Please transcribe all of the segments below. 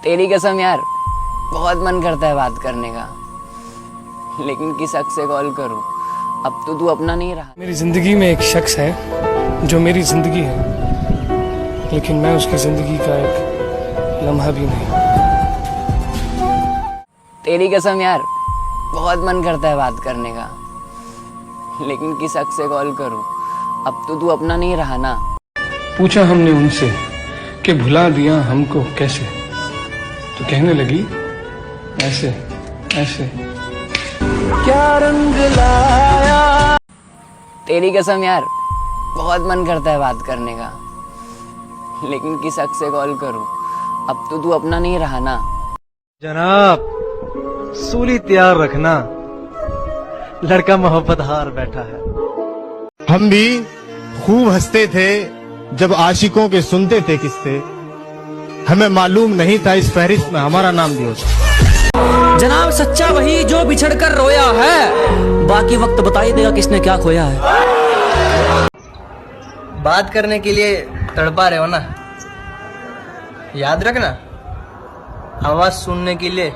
तेरी कसम यार, बहुत मन करता है बात करने का, लेकिन किस हक से कॉल करूं। अब तो तू अपना नहीं रहा। मेरी जिंदगी में एक शख्स है जो मेरी जिंदगी है, लेकिन मैं उसकी जिंदगी का एक लम्हा भी नहीं। तेरी कसम यार, बहुत मन करता है बात करने का, लेकिन किस हक से कॉल करूं। अब तो तू अपना नहीं रहा ना। पूछा हमने उनसे कि भुला दिया हमको कैसे, तो कहने लगी ऐसे ऐसे। क्या रंग लाया। तेरी कसम यार, बहुत मन करता है बात करने का, लेकिन किस हक से कॉल करूं। अब तो तू अपना नहीं रहा ना। जनाब, सूली तैयार रखना, लड़का मोहब्बत हार बैठा है। हम भी खूब हंसते थे जब आशिकों के सुनते थे किस्से, हमें मालूम नहीं था इस फहरिस्त में हमारा भी होता। जनाब, सच्चा वही जो बिछड़ कर रोया है, बाकी वक्त बता ही देगा किसने क्या खोया है। बात करने के लिए तड़पा रहे हो ना, याद रखना, आवाज सुनने के लिए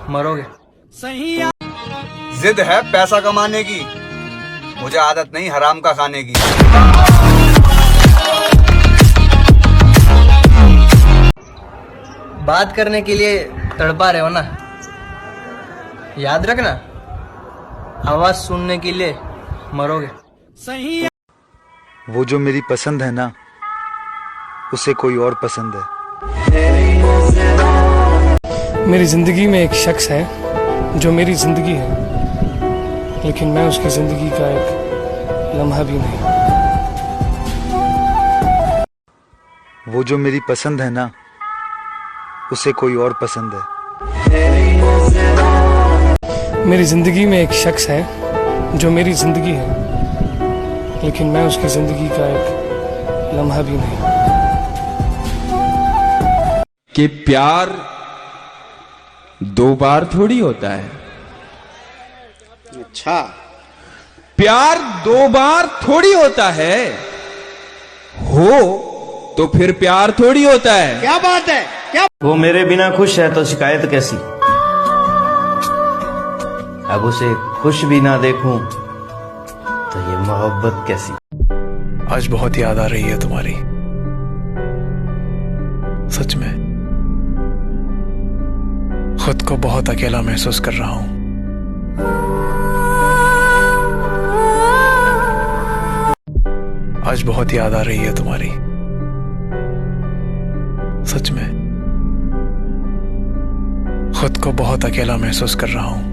मरोगे। जिद है पैसा कमाने की, मुझे आदत नहीं हराम का खाने की। बात करने के लिए तड़पा रहे हो ना, याद रखना, आवाज सुनने के लिए मरोगे। वो जो मेरी पसंद है ना, उसे कोई और पसंद है। मेरी जिंदगी में एक शख्स है जो मेरी जिंदगी है, लेकिन मैं उसकी जिंदगी का एक लम्हा भी नहीं। वो जो मेरी पसंद है ना, उसे कोई और पसंद है। मेरी जिंदगी में एक शख्स है जो मेरी जिंदगी है, लेकिन मैं उसकी जिंदगी का एक लम्हा भी नहीं। कि प्यार दो बार थोड़ी होता है। अच्छा, प्यार दो बार थोड़ी होता है, हो तो फिर प्यार थोड़ी होता है। क्या बात है, क्या? वो मेरे बिना खुश है तो शिकायत कैसी, अब उसे खुश भी ना देखूं तो ये मोहब्बत कैसी। आज बहुत याद आ रही है तुम्हारी, सच में खुद को बहुत अकेला महसूस कर रहा हूं। आज बहुत याद आ रही है तुम्हारी, सच में खुद को बहुत अकेला महसूस कर रहा हूं।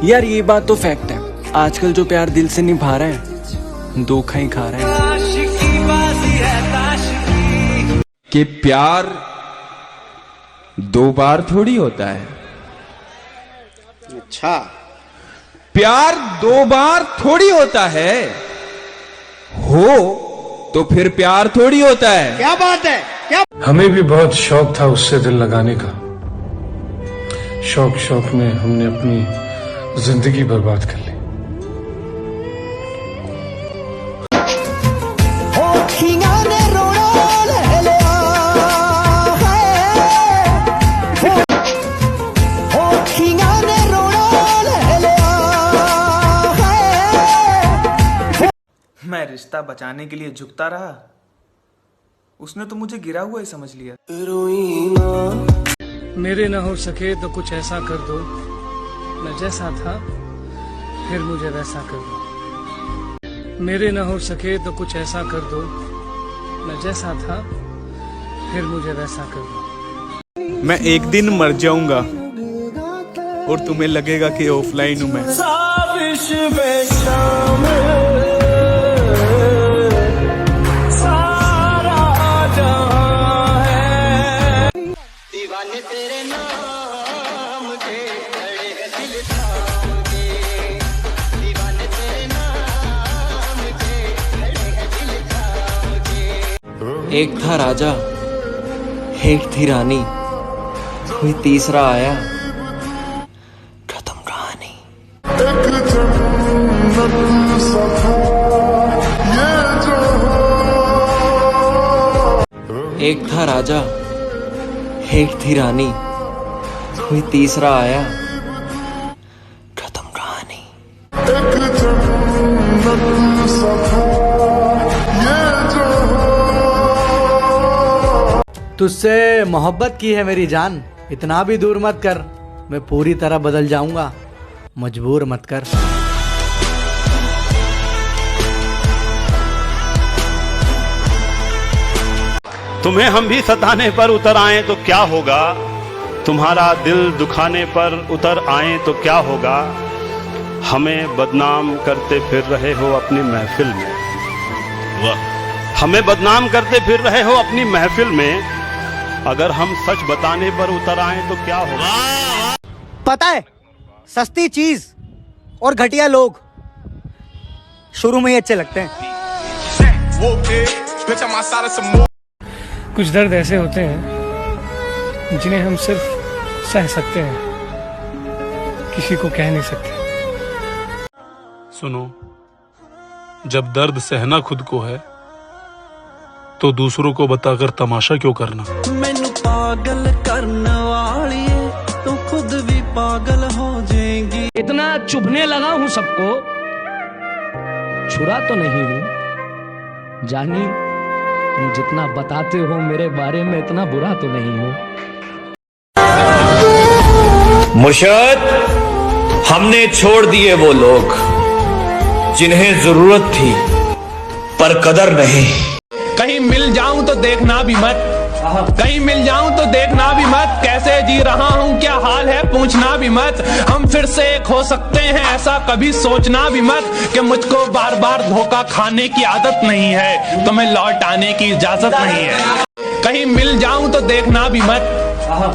यार ये बात तो फैक्ट है, आजकल जो प्यार दिल से निभा रहे हैं, धोखा ही खा रहे हैं। कि प्यार दो बार थोड़ी होता है। अच्छा, प्यार दो बार थोड़ी होता है, हो तो फिर प्यार थोड़ी होता है। क्या बात है, क्या? हमें भी बहुत शौक था उससे दिल लगाने का, शौक शौक में हमने अपनी जिंदगी बर्बाद कर ली। मैं रिश्ता बचाने के लिए झुकता रहा, उसने तो मुझे गिरा हुआ ही समझ लिया। मेरे न हो सके तो कुछ ऐसा कर दो, मैं जैसा था फिर मुझे वैसा कर दो। मेरे न हो सके तो कुछ ऐसा कर दो, मैं जैसा था फिर मुझे वैसा कर दो। मैं एक दिन मर जाऊंगा और तुम्हें लगेगा कि ऑफलाइन हूं मैं। एक था राजा, एक थी रानी, कोई तीसरा आया, खत्म कहानी। एक था राजा, एक थी रानी, कोई तीसरा आया, खत्म कहानी। तुझसे मोहब्बत की है मेरी जान, इतना भी दूर मत कर, मैं पूरी तरह बदल जाऊंगा, मजबूर मत कर। तुम्हें हम भी सताने पर उतर आए तो क्या होगा, तुम्हारा दिल दुखाने पर उतर आए तो क्या होगा। हमें बदनाम करते फिर रहे हो अपनी महफिल में, वाह, हमें बदनाम करते फिर रहे हो अपनी महफिल में, अगर हम सच बताने पर उतर आए तो क्या होगा। पता है, सस्ती चीज और घटिया लोग शुरू में ही अच्छे लगते हैं। कुछ दर्द ऐसे होते हैं जिन्हें हम सिर्फ सह सकते हैं, किसी को कह नहीं सकते। सुनो, जब दर्द सहना खुद को है तो दूसरों को बताकर तमाशा क्यों करना। मैनू पागल करने वाली तो खुद भी पागल हो जाएंगी। इतना चुभने लगा हूं सबको, छुरा तो नहीं हूं, जानी तुम जितना बताते हो मेरे बारे में इतना बुरा तो नहीं हूं। मुर्शद, हमने छोड़ दिए वो लोग जिन्हें जरूरत थी पर कदर नहीं। कहीं मिल जाऊं तो देखना भी मत, कहीं मिल जाऊं तो देखना भी मत, कैसे जी रहा हूं क्या हाल है पूछना भी मत। हम फिर से एक हो सकते हैं ऐसा कभी सोचना भी मत, कि मुझको बार बार धोखा खाने की आदत नहीं है, तुम्हें लौट आने की इजाजत नहीं है। कहीं मिल जाऊं तो देखना भी मत,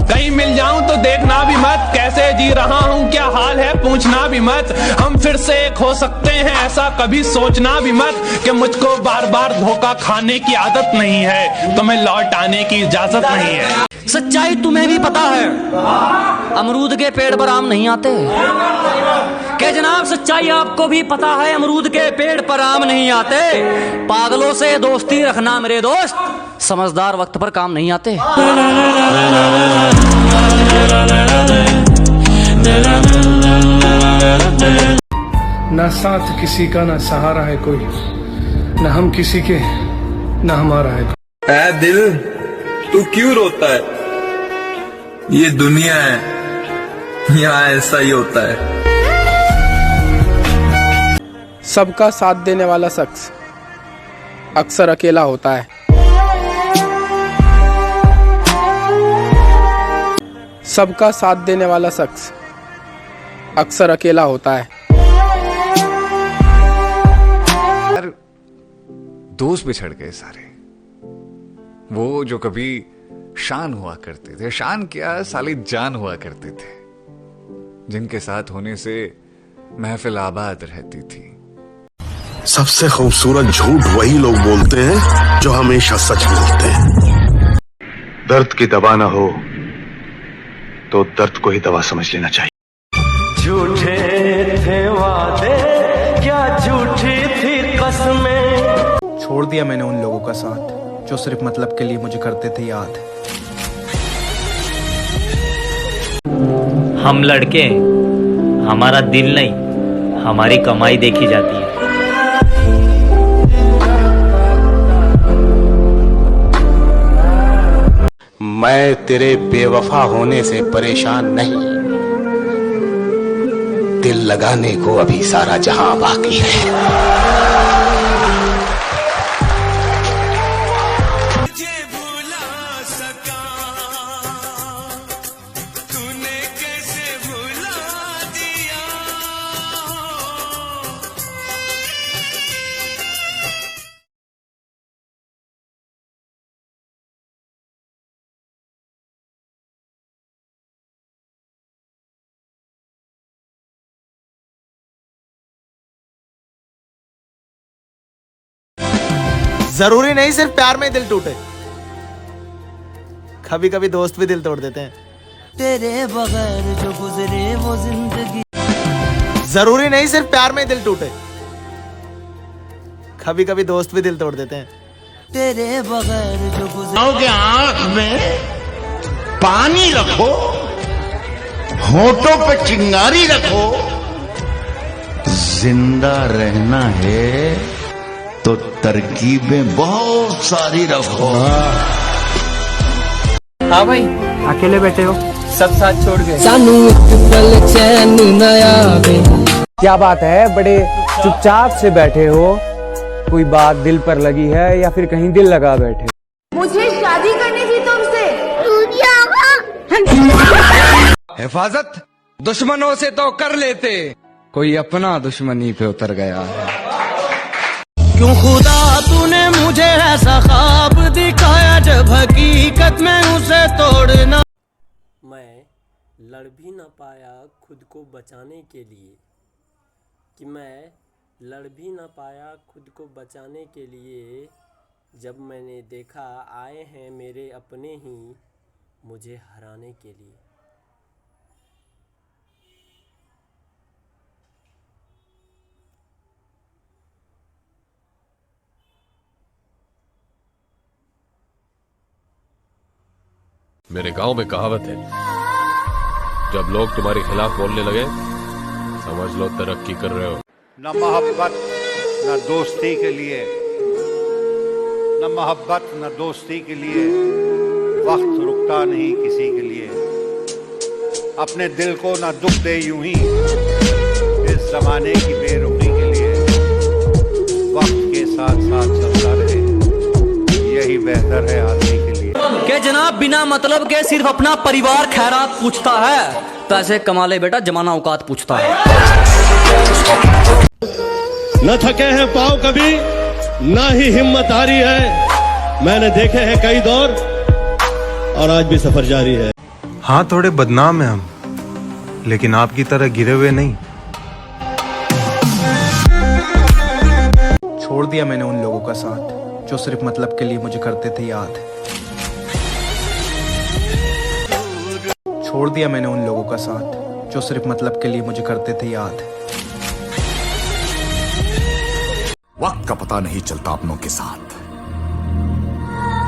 कहीं मिल जाऊं तो देखना भी मत, कैसे जी रहा हूं क्या हाल है पूछना भी मत। हम फिर से एक हो सकते हैं ऐसा कभी सोचना भी मत, कि मुझको बार बार धोखा खाने की आदत नहीं है, तुम्हें लौट आने की इजाजत नहीं है। सच्चाई तुम्हें भी पता है, अमरूद के पेड़ पर आम नहीं आते। के जनाब सच्चाई आपको भी पता है, अमरूद के पेड़ पर आम नहीं आते। पागलों से दोस्ती रखना मेरे दोस्त, समझदार वक्त पर काम नहीं आते। ना साथ किसी का ना सहारा है कोई, ना हम किसी के ना हमारा है कोई। ऐ दिल तू क्यों रोता है, ये दुनिया है यहाँ ऐसा ही होता है। सबका साथ देने वाला शख्स अक्सर अकेला होता है। सबका साथ देने वाला शख्स अक्सर अकेला होता है। दोस्त बिछड़ गए सारे, वो जो कभी शान हुआ करते थे, शान क्या साली जान हुआ करते थे, जिनके साथ होने से महफिल आबाद रहती थी। सबसे खूबसूरत झूठ वही लोग बोलते हैं जो हमेशा सच बोलते हैं। दर्द की दवा ना हो तो दर्द को ही दवा समझ लेना चाहिए। झूठे थे वादे क्या झूठी थी कसमें। छोड़ दिया मैंने उन लोगों का साथ जो सिर्फ मतलब के लिए मुझे करते थे याद। हम लड़के हमारा दिल नहीं हमारी कमाई देखी जाती है। मैं तेरे बेवफा होने से परेशान नहीं, दिल लगाने को अभी सारा जहां बाकी है। जरूरी नहीं सिर्फ प्यार में दिल टूटे, कभी कभी दोस्त भी दिल तोड़ देते हैं। तेरे बगैर जो गुजरे वो जिंदगी। जरूरी नहीं सिर्फ प्यार में दिल टूटे, कभी कभी दोस्त भी दिल तोड़ देते हैं। तेरे बगैर जो के आंख में पानी रखो, होठों पे चिंगारी रखो, जिंदा रहना है तो तरकीबें बहुत सारी रखो। हाँ भाई, अकेले बैठे हो, सब साथ छोड़ गए। सानू एक पल चैन न आवे। क्या बात है, बड़े चुपचाप से बैठे हो? कोई बात दिल पर लगी है या फिर कहीं दिल लगा बैठे? मुझे शादी करनी थी तुमसे। हिफाजत दुश्मनों से तो कर लेते, कोई अपना दुश्मनी पे उतर गया है। क्यों खुदा तूने मुझे ऐसा ख्वाब दिखाया जब हकीकत में उसे तोड़ना। मैं लड़ भी न पाया खुद को बचाने के लिए, कि मैं लड़ भी न पाया खुद को बचाने के लिए। जब मैंने देखा आए हैं मेरे अपने ही मुझे हराने के लिए। मेरे गांव में कहावत है, जब लोग तुम्हारे खिलाफ बोलने लगे समझ लो तरक्की कर रहे हो। न मोहब्बत न दोस्ती के लिए, न मोहब्बत न दोस्ती के लिए वक्त रुकता नहीं किसी के लिए। अपने दिल को न दुख दे यूं ही इस जमाने की बेरुखी के लिए। वक्त के साथ साथ चलता रहे, यही बेहतर है आदमी के लिए। के जनाब बिना मतलब के सिर्फ अपना परिवार खैरात पूछता है, पैसे कमा ले बेटा जमाना औकात पूछता है। न थके हैं पाँव कभी, ना ही हिम्मत हारी है। मैंने देखे हैं कई दौर और आज भी सफर जारी है। हाँ, थोड़े बदनाम हैं हम, लेकिन आपकी तरह गिरे हुए नहीं। छोड़ दिया मैंने उन लोगों का साथ जो सिर्फ मतलब के लिए मुझे करते थे याद। छोड़ दिया मैंने उन लोगों का साथ जो सिर्फ मतलब के लिए मुझे करते थे याद। वक्त का पता नहीं चलता अपनों के साथ,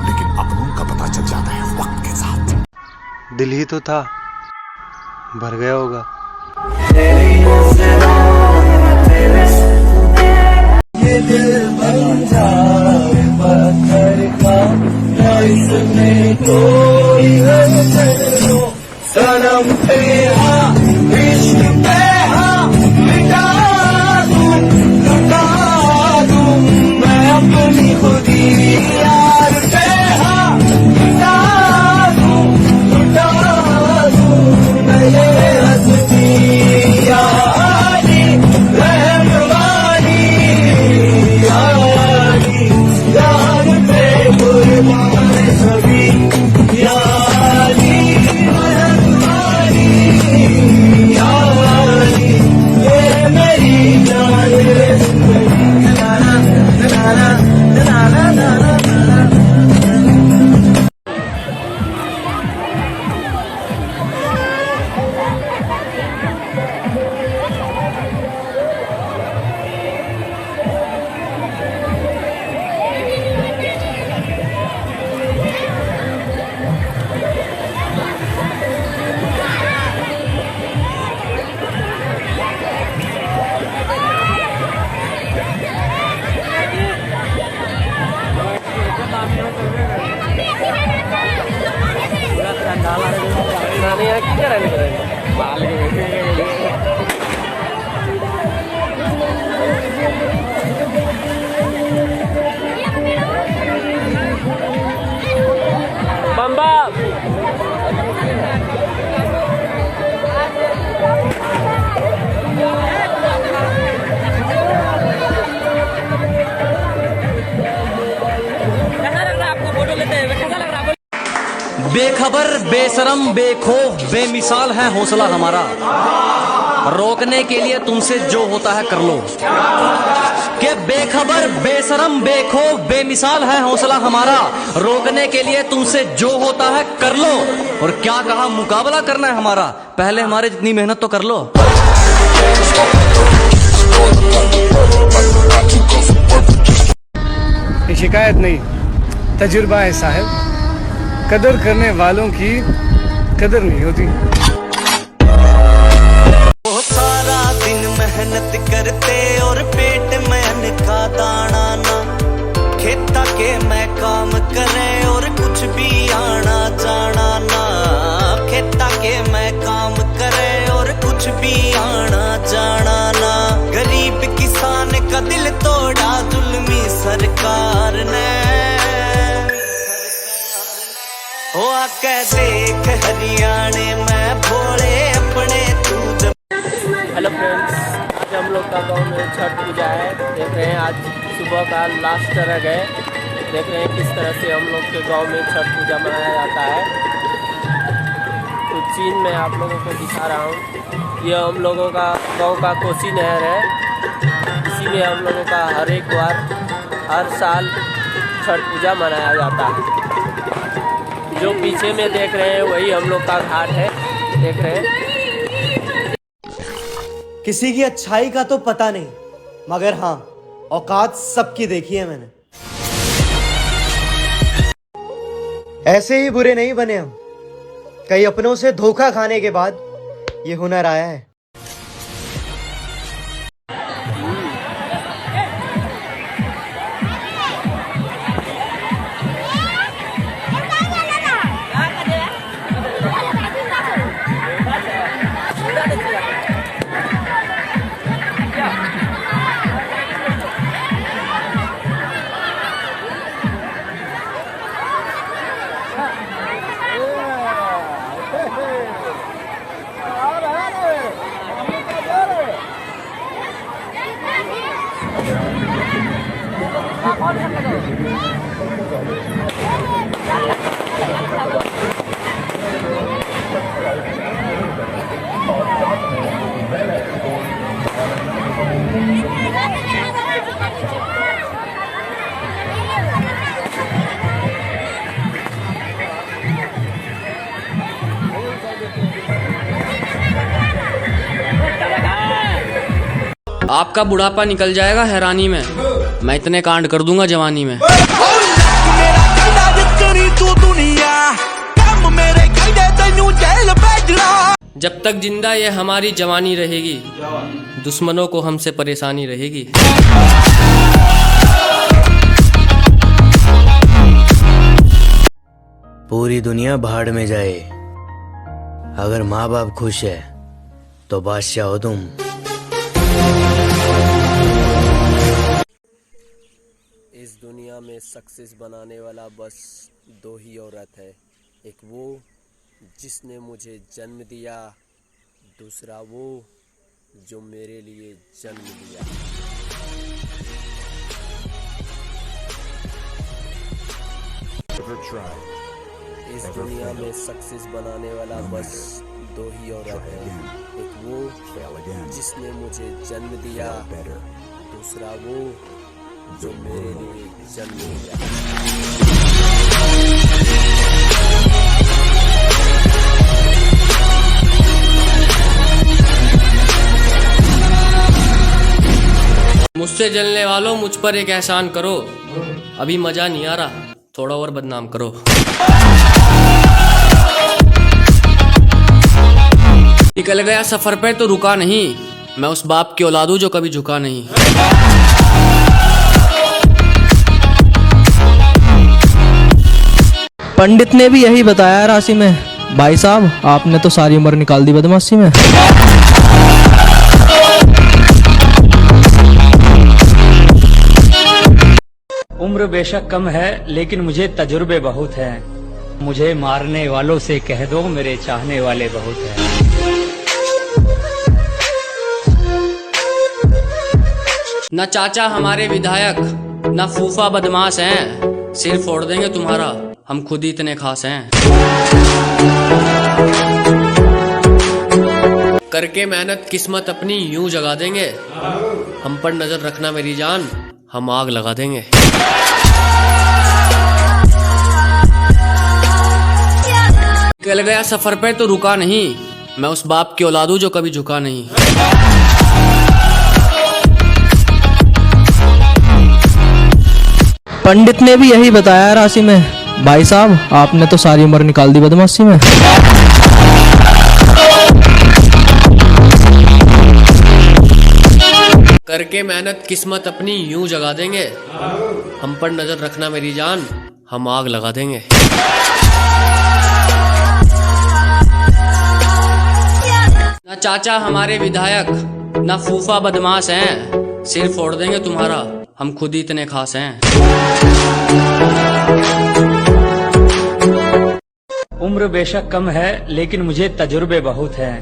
लेकिन अपनों का पता चल जाता है वक्त के साथ। दिल ही तो था, भर गया होगा। ये दिल बन जाए पत्थर का, या इसमें कोई हसर हो। सनम पे हाँ, इश्क पे हाँ, मिटा दूं, लुटा दूं मैं अपनी खुदी। यार पे हाँ, मिटा दूं, लुटा दूं मैं ये हस्ती। यारी रहमवानी, यारी यार पे कुर्बान सभी। यारी बेखबर बेशरम बेखौफ बेमिसाल है हौसला हमारा, रोकने के लिए तुमसे जो होता है कर लो। कि बेखबर बेशरम बेखौफ बेमिसाल है हौसला हमारा, रोकने के लिए तुमसे जो होता है कर लो। और क्या कहा, मुकाबला करना है हमारा, पहले हमारे जितनी मेहनत तो कर लो। शिकायत नहीं, तजुर्बा है साहब, कदर करने वालों की कदर नहीं होती। वो सारा दिन मेहनत करते और पेट में अन्न का दाना ना, खेता के मैं काम करे और कुछ भी आना जाना ना, खेता के मैं काम करे और कुछ भी आना जाना ना। गरीब किसान का दिल तोड़ा जुल्मी सरकार ने, हो आके देख हरियाणे में भोले अपने तू। हेलो फ्रेंड्स, आज हम लोग का गांव में छठ पूजा है। देख रहे हैं आज सुबह का लास्ट तरह है। देख रहे हैं किस तरह से हम लोग के गांव में छठ पूजा मनाया जाता है। तो चीन में आप लोगों को दिखा रहा हूँ, ये हम लोगों का गांव का कोसी नहर है। इसी में हम लोगों का हर एक बार हर साल छठ पूजा मनाया जाता है। जो पीछे में देख रहे हैं वही हम लोग का घाट है। देख रहे हैं, किसी की अच्छाई का तो पता नहीं, मगर हाँ औकात सबकी देखी है मैंने। ऐसे ही बुरे नहीं बने हम, कई अपनों से धोखा खाने के बाद ये हुनर आया है। आपका बुढ़ापा निकल जाएगा हैरानी में, मैं इतने कांड कर दूंगा जवानी में। जब तक जिंदा ये हमारी जवानी रहेगी, दुश्मनों को हमसे परेशानी रहेगी। पूरी दुनिया भाड़ में जाए, अगर माँ बाप खुश है तो बादशाह हो तुम। इस दुनिया में सक्सेस बनाने वाला बस दो ही औरत है, एक वो जिसने मुझे जन्म दिया, दूसरा वो जो मेरे लिए जन्म लिया। इस दुनिया में सक्सेस बनाने वाला बस दो ही औरत है, एक वो जिसने मुझे जन्म दिया, दूसरा वो जो मेरे लिए जन्म लिया। मुझसे जलने वालों मुझ पर एक एहसान करो, अभी मजा नहीं आ रहा, थोड़ा और बदनाम करो। निकल गया सफर पे तो रुका नहीं, मैं उस बाप की औलाद हूं जो कभी झुका नहीं। पंडित ने भी यही बताया राशि में। भाई साहब, आपने तो सारी उम्र निकाल दी बदमाशी में। उम्र बेशक कम है लेकिन मुझे तजुर्बे बहुत हैं। मुझे मारने वालों से कह दो मेरे चाहने वाले बहुत हैं। न चाचा हमारे विधायक, न फूफा बदमाश हैं, सिर फोड़ देंगे तुम्हारा, हम खुद ही इतने खास हैं। करके मेहनत किस्मत अपनी यूं जगा देंगे, हम पर नजर रखना मेरी जान, हम आग लगा देंगे। निकल गया सफर पे तो रुका नहीं, मैं उस बाप की औलाद हूं जो कभी झुका नहीं। पंडित ने भी यही बताया राशि में। भाई साहब आपने तो सारी उम्र निकाल दी बदमाशी में। करके मेहनत किस्मत अपनी यूं जगा देंगे, हम पर नजर रखना मेरी जान, हम आग लगा देंगे। ना चाचा हमारे विधायक, ना फूफा बदमाश हैं, सिर फोड़ देंगे तुम्हारा, हम खुद ही इतने खास हैं। उम्र बेशक कम है लेकिन मुझे तजुर्बे बहुत हैं।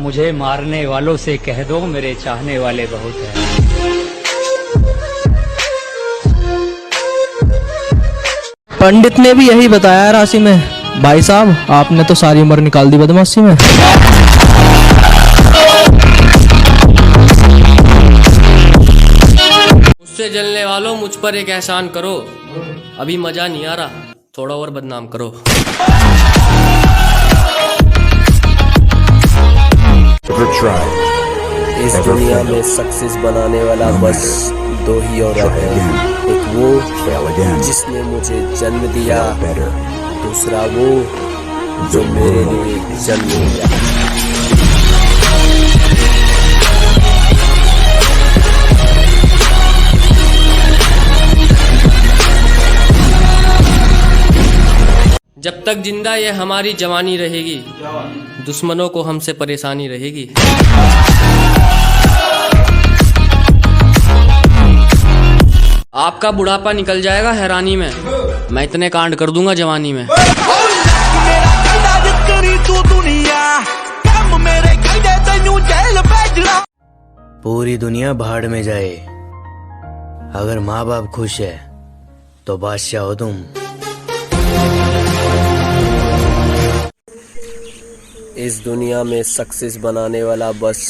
मुझे मारने वालों से कह दो मेरे चाहने वाले बहुत हैं। पंडित ने भी यही बताया राशि में। भाई साहब आपने तो सारी उम्र निकाल दी बदमाशी में। मुझसे जलने वालों मुझ पर एक एहसान करो, अभी मजा नहीं आ रहा, थोड़ा और बदनाम करो। इस दुनिया में सक्सेस बनाने वाला बस दो ही औरत है, एक वो जिसने मुझे जन्म दिया, दूसरा वो जो मेरे लिए जन्म दिया। जब तक जिंदा ये हमारी जवानी रहेगी, दुश्मनों को हमसे परेशानी रहेगी। आपका बुढ़ापा निकल जाएगा हैरानी में, मैं इतने कांड कर दूंगा जवानी में। पूरी दुनिया भाड़ में जाए, अगर माँ बाप खुश है तो बादशाह हो तुम। इस दुनिया में सक्सेस बनाने वाला बस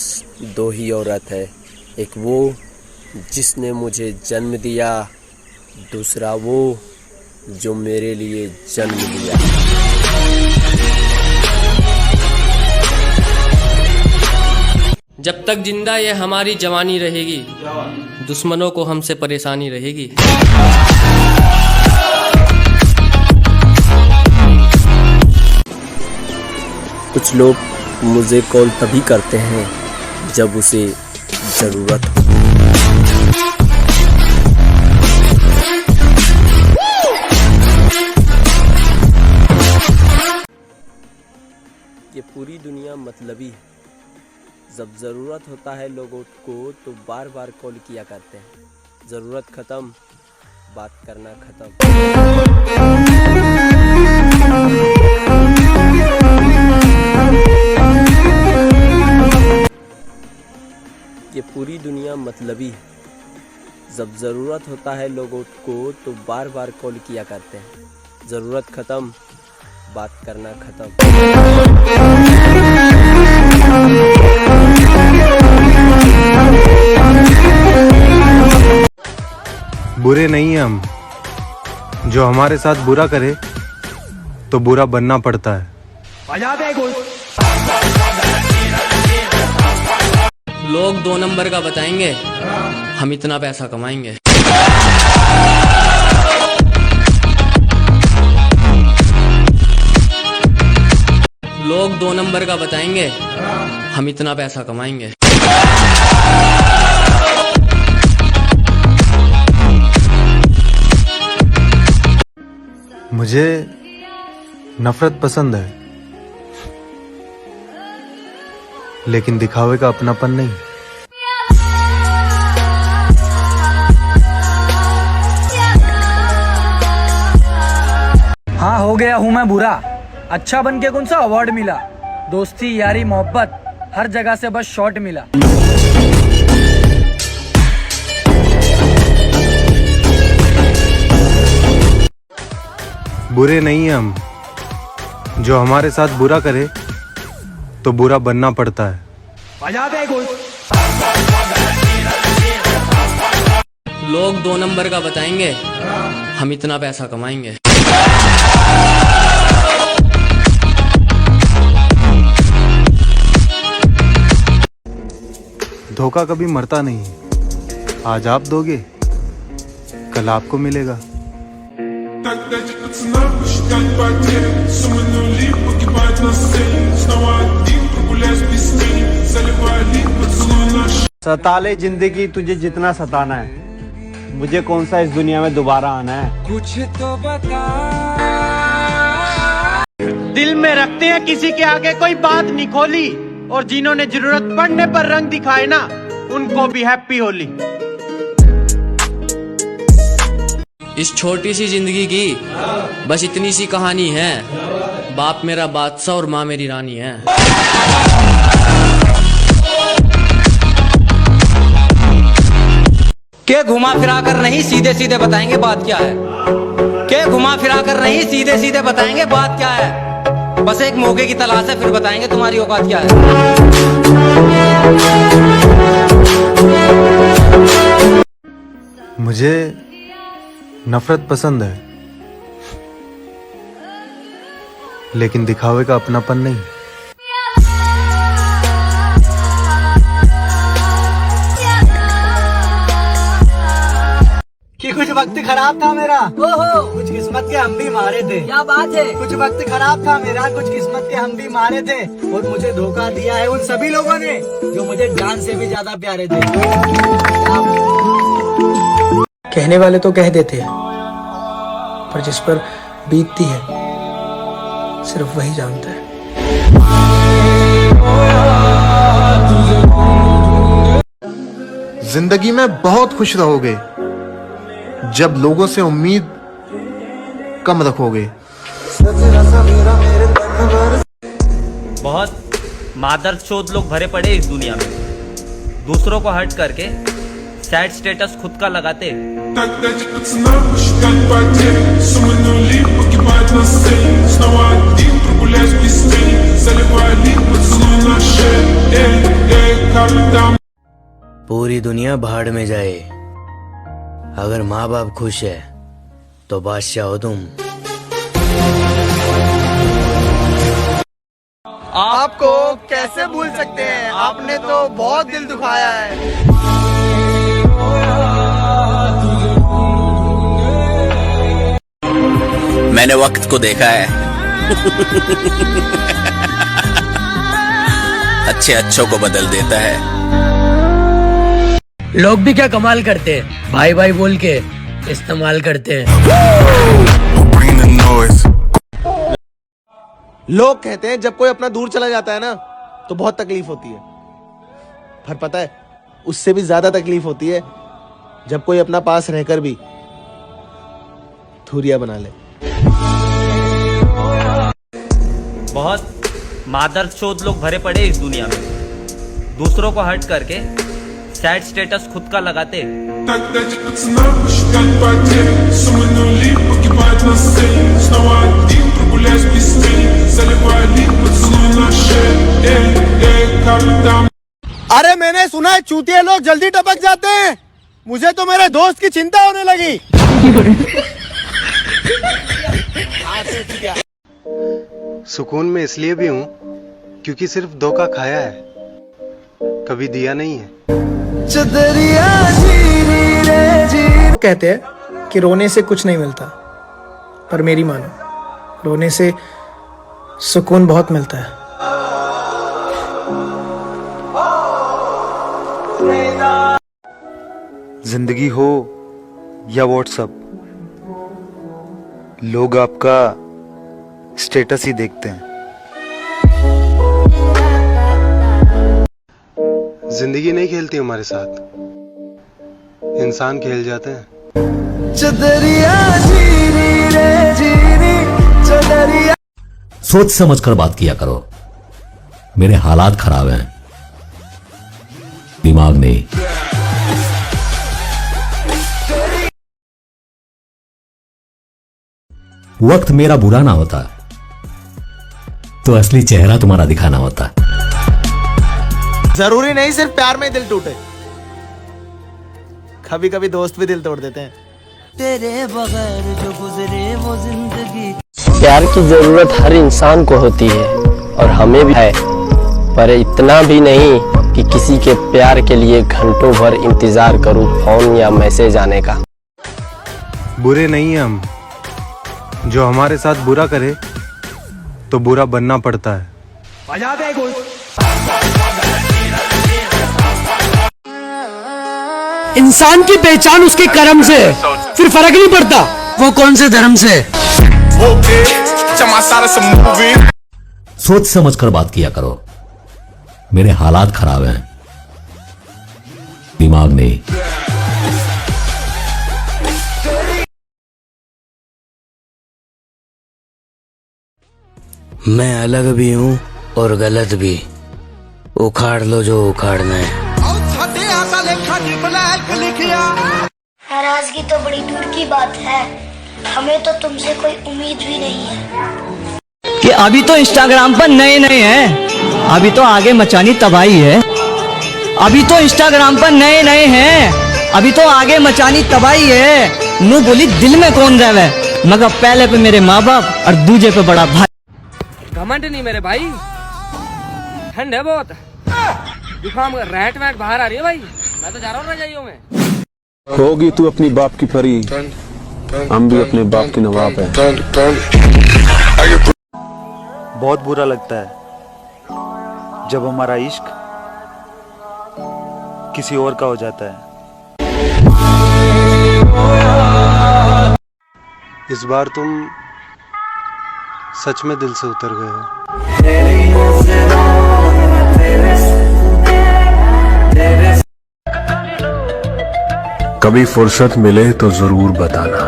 दो ही औरत है, एक वो जिसने मुझे जन्म दिया, दूसरा वो जो मेरे लिए जन्म दिया। जब तक जिंदा ये हमारी जवानी रहेगी, दुश्मनों को हमसे परेशानी रहेगी। कुछ लोग मुझे कॉल तभी करते हैं जब उसे जरूरत हो। ये पूरी दुनिया मतलबी है, जब ज़रूरत होता है लोगों को तो बार बार कॉल किया करते हैं, ज़रूरत ख़त्म बात करना ख़त्म। ये पूरी दुनिया मतलबी है, जब ज़रूरत होता है लोगों को तो बार बार कॉल किया करते हैं, ज़रूरत ख़त्म बात करना ख़त्म। बुरे नहीं हैं हम, जो हमारे साथ बुरा करे तो बुरा बनना पड़ता है। लोग 2 नंबर का बताएंगे, हम इतना पैसा कमाएंगे। लोग 2 नंबर का बताएंगे, हम इतना पैसा कमाएंगे। मुझे नफरत पसंद है, लेकिन दिखावे का अपनापन नहीं। हाँ हो गया हूँ मैं बुरा, अच्छा बन के कौन सा अवार्ड मिला, दोस्ती यारी मोहब्बत हर जगह से बस शॉट मिला। बुरे नहीं हैं हम, जो हमारे साथ बुरा करे तो बुरा बनना पड़ता है। लोग 2 नंबर का बताएंगे, हम इतना पैसा कमाएंगे। धोखा कभी मरता नहीं, आज आप दोगे कल आपको मिलेगा। सताले जिंदगी तुझे जितना सताना है, मुझे कौन सा इस दुनिया में दोबारा आना है। कुछ तो बता। दिल में रखते हैं किसी के आगे कोई बात नहीं खोली, और जिन्होंने जरूरत पड़ने पर रंग दिखाए ना, उनको भी हैप्पी होली। इस छोटी सी जिंदगी की बस इतनी सी कहानी है। बाप मेरा बादशाह और माँ मेरी रानी है। के घुमा फिरा कर नहीं सीधे सीधे बताएंगे बात क्या है। के घुमा फिरा कर नहीं सीधे सीधे बताएंगे बात क्या है। बस एक मौके की तलाश है, फिर बताएंगे तुम्हारी औकात क्या है। मुझे नफरत पसंद है, लेकिन दिखावे का अपनापन नहीं। कि कुछ वक्त खराब था मेरा, ओहो कुछ किस्मत के हम भी मारे थे। क्या बात है। कुछ वक्त खराब था मेरा, कुछ किस्मत के हम भी मारे थे, और मुझे धोखा दिया है उन सभी लोगों ने जो मुझे जान से भी ज्यादा प्यारे थे। कहने वाले तो कह देते हैं, पर जिस पर बीतती है सिर्फ वही जानता है। जिंदगी में बहुत खुश रहोगे जब लोगों से उम्मीद कम रखोगे। बहुत मादरचोद लोग भरे पड़े इस दुनिया में, दूसरों को हर्ट करके सैड स्टेटस खुद का लगाते। पूरी दुनिया भाड़ में जाए, अगर माँ बाप खुश है तो बादशाह हो तुम। आपको कैसे भूल सकते हैं, आपने तो बहुत दिल दुखाया है। मैंने वक्त को देखा है। अच्छे अच्छों को बदल देता है। लोग भी क्या कमाल करते हैं, भाई भाई बोल के इस्तेमाल करते हैं। लोग कहते हैं जब कोई अपना दूर चला जाता है ना तो बहुत तकलीफ होती है, पर पता है उससे भी ज्यादा तकलीफ होती है जब कोई अपना पास रहकर भी धूरिया बना ले। बहुत मादरचोद लोग भरे पड़े इस दुनिया में, दूसरों को हर्ट करके सैड स्टेटस खुद का लगाते। अरे मैंने सुना है चूतिए लोग जल्दी टपक जाते हैं, मुझे तो मेरे दोस्त की चिंता होने लगी। सुकून में इसलिए भी हूँ क्योंकि सिर्फ धोखा खाया है, कभी दिया नहीं है। कहते हैं कि रोने से कुछ नहीं मिलता, पर मेरी मानो रोने से सुकून बहुत मिलता है। जिंदगी हो या व्हाट्सएप, लोग आपका स्टेटस ही देखते हैं। जिंदगी नहीं खेलती हमारे साथ, इंसान खेल जाते हैं। सोच समझ कर बात किया करो, मेरे हालात खराब हैं, दिमाग नहीं। वक्त मेरा बुरा ना होता तो असली चेहरा तुम्हारा दिखाना होता। जरूरी नहीं सिर्फ प्यार में दिल टूटे, कभी कभी दोस्त भी दिल तोड़ देते हैं। तेरे बगैर जो गुजरे वो जिंदगी। प्यार की जरूरत हर इंसान को होती है और हमें भी है, पर इतना भी नहीं कि किसी के प्यार के लिए घंटों भर इंतजार करूं फोन या मैसेज आने का। बुरे नहीं हम, जो हमारे साथ बुरा करे तो बुरा बनना पड़ता है। बजा दे कुछ। इंसान की पहचान उसके कर्म से, फिर फर्क नहीं पड़ता वो कौन से धर्म से। सोच समझ कर बात किया करो। मेरे हालात खराब हैं, दिमाग नहीं। मैं अलग भी हूँ और गलत भी। उखाड़ लो जो उखाड़ना है। नाराजगी तो बड़ी दूर की बात है, हमें तो तुमसे कोई उम्मीद भी नहीं है। कि अभी तो इंस्टाग्राम पर नए नए हैं, अभी तो आगे मचानी तबाही है। अभी तो इंस्टाग्राम पर नए नए हैं, अभी तो आगे मचानी तबाही है। नू बोली दिल में कौन रहे, मगर पहले पे मेरे माँ बाप और दूजे पे बड़ा भाई। घमंड नहीं मेरे भाई, ठंड है बहुत, जुकाम रैट वैट बाहर आ रही है भाई। मैं तो जा रहा हूँ रजाइयों में। होगी तू अपनी बाप की परी, हम भी अपने बाप के नवाब हैं। बहुत बुरा लगता है जब हमारा इश्क किसी और का हो जाता है। इस बार तुम सच में दिल से उतर गए हो। कभी फुर्सत मिले तो जरूर बताना,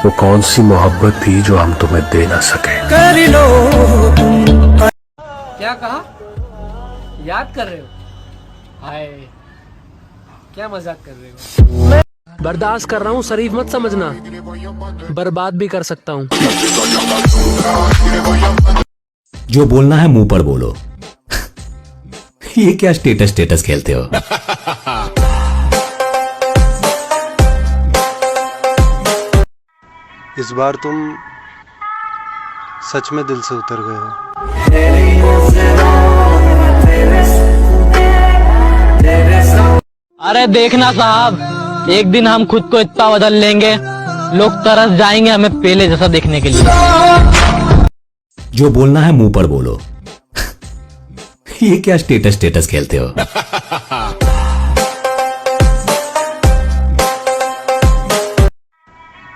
वो कौन सी मोहब्बत थी जो हम तुम्हें दे ना सके। क्या कहा? याद कर रहे हो? हाय, क्या मजाक कर रहे हो? बर्दाश्त कर रहा हूँ, शरीफ मत समझना, बर्बाद भी कर सकता हूँ। जो बोलना है मुंह पर बोलो। ये क्या स्टेटस खेलते हो? इस बार तुम सच में दिल से उतर गए हो। अरे देखना साहब, एक दिन हम खुद को इतना बदल लेंगे, लोग तरस जाएंगे हमें पहले जैसा देखने के लिए। जो बोलना है मुंह पर बोलो। ये क्या स्टेटस खेलते हो?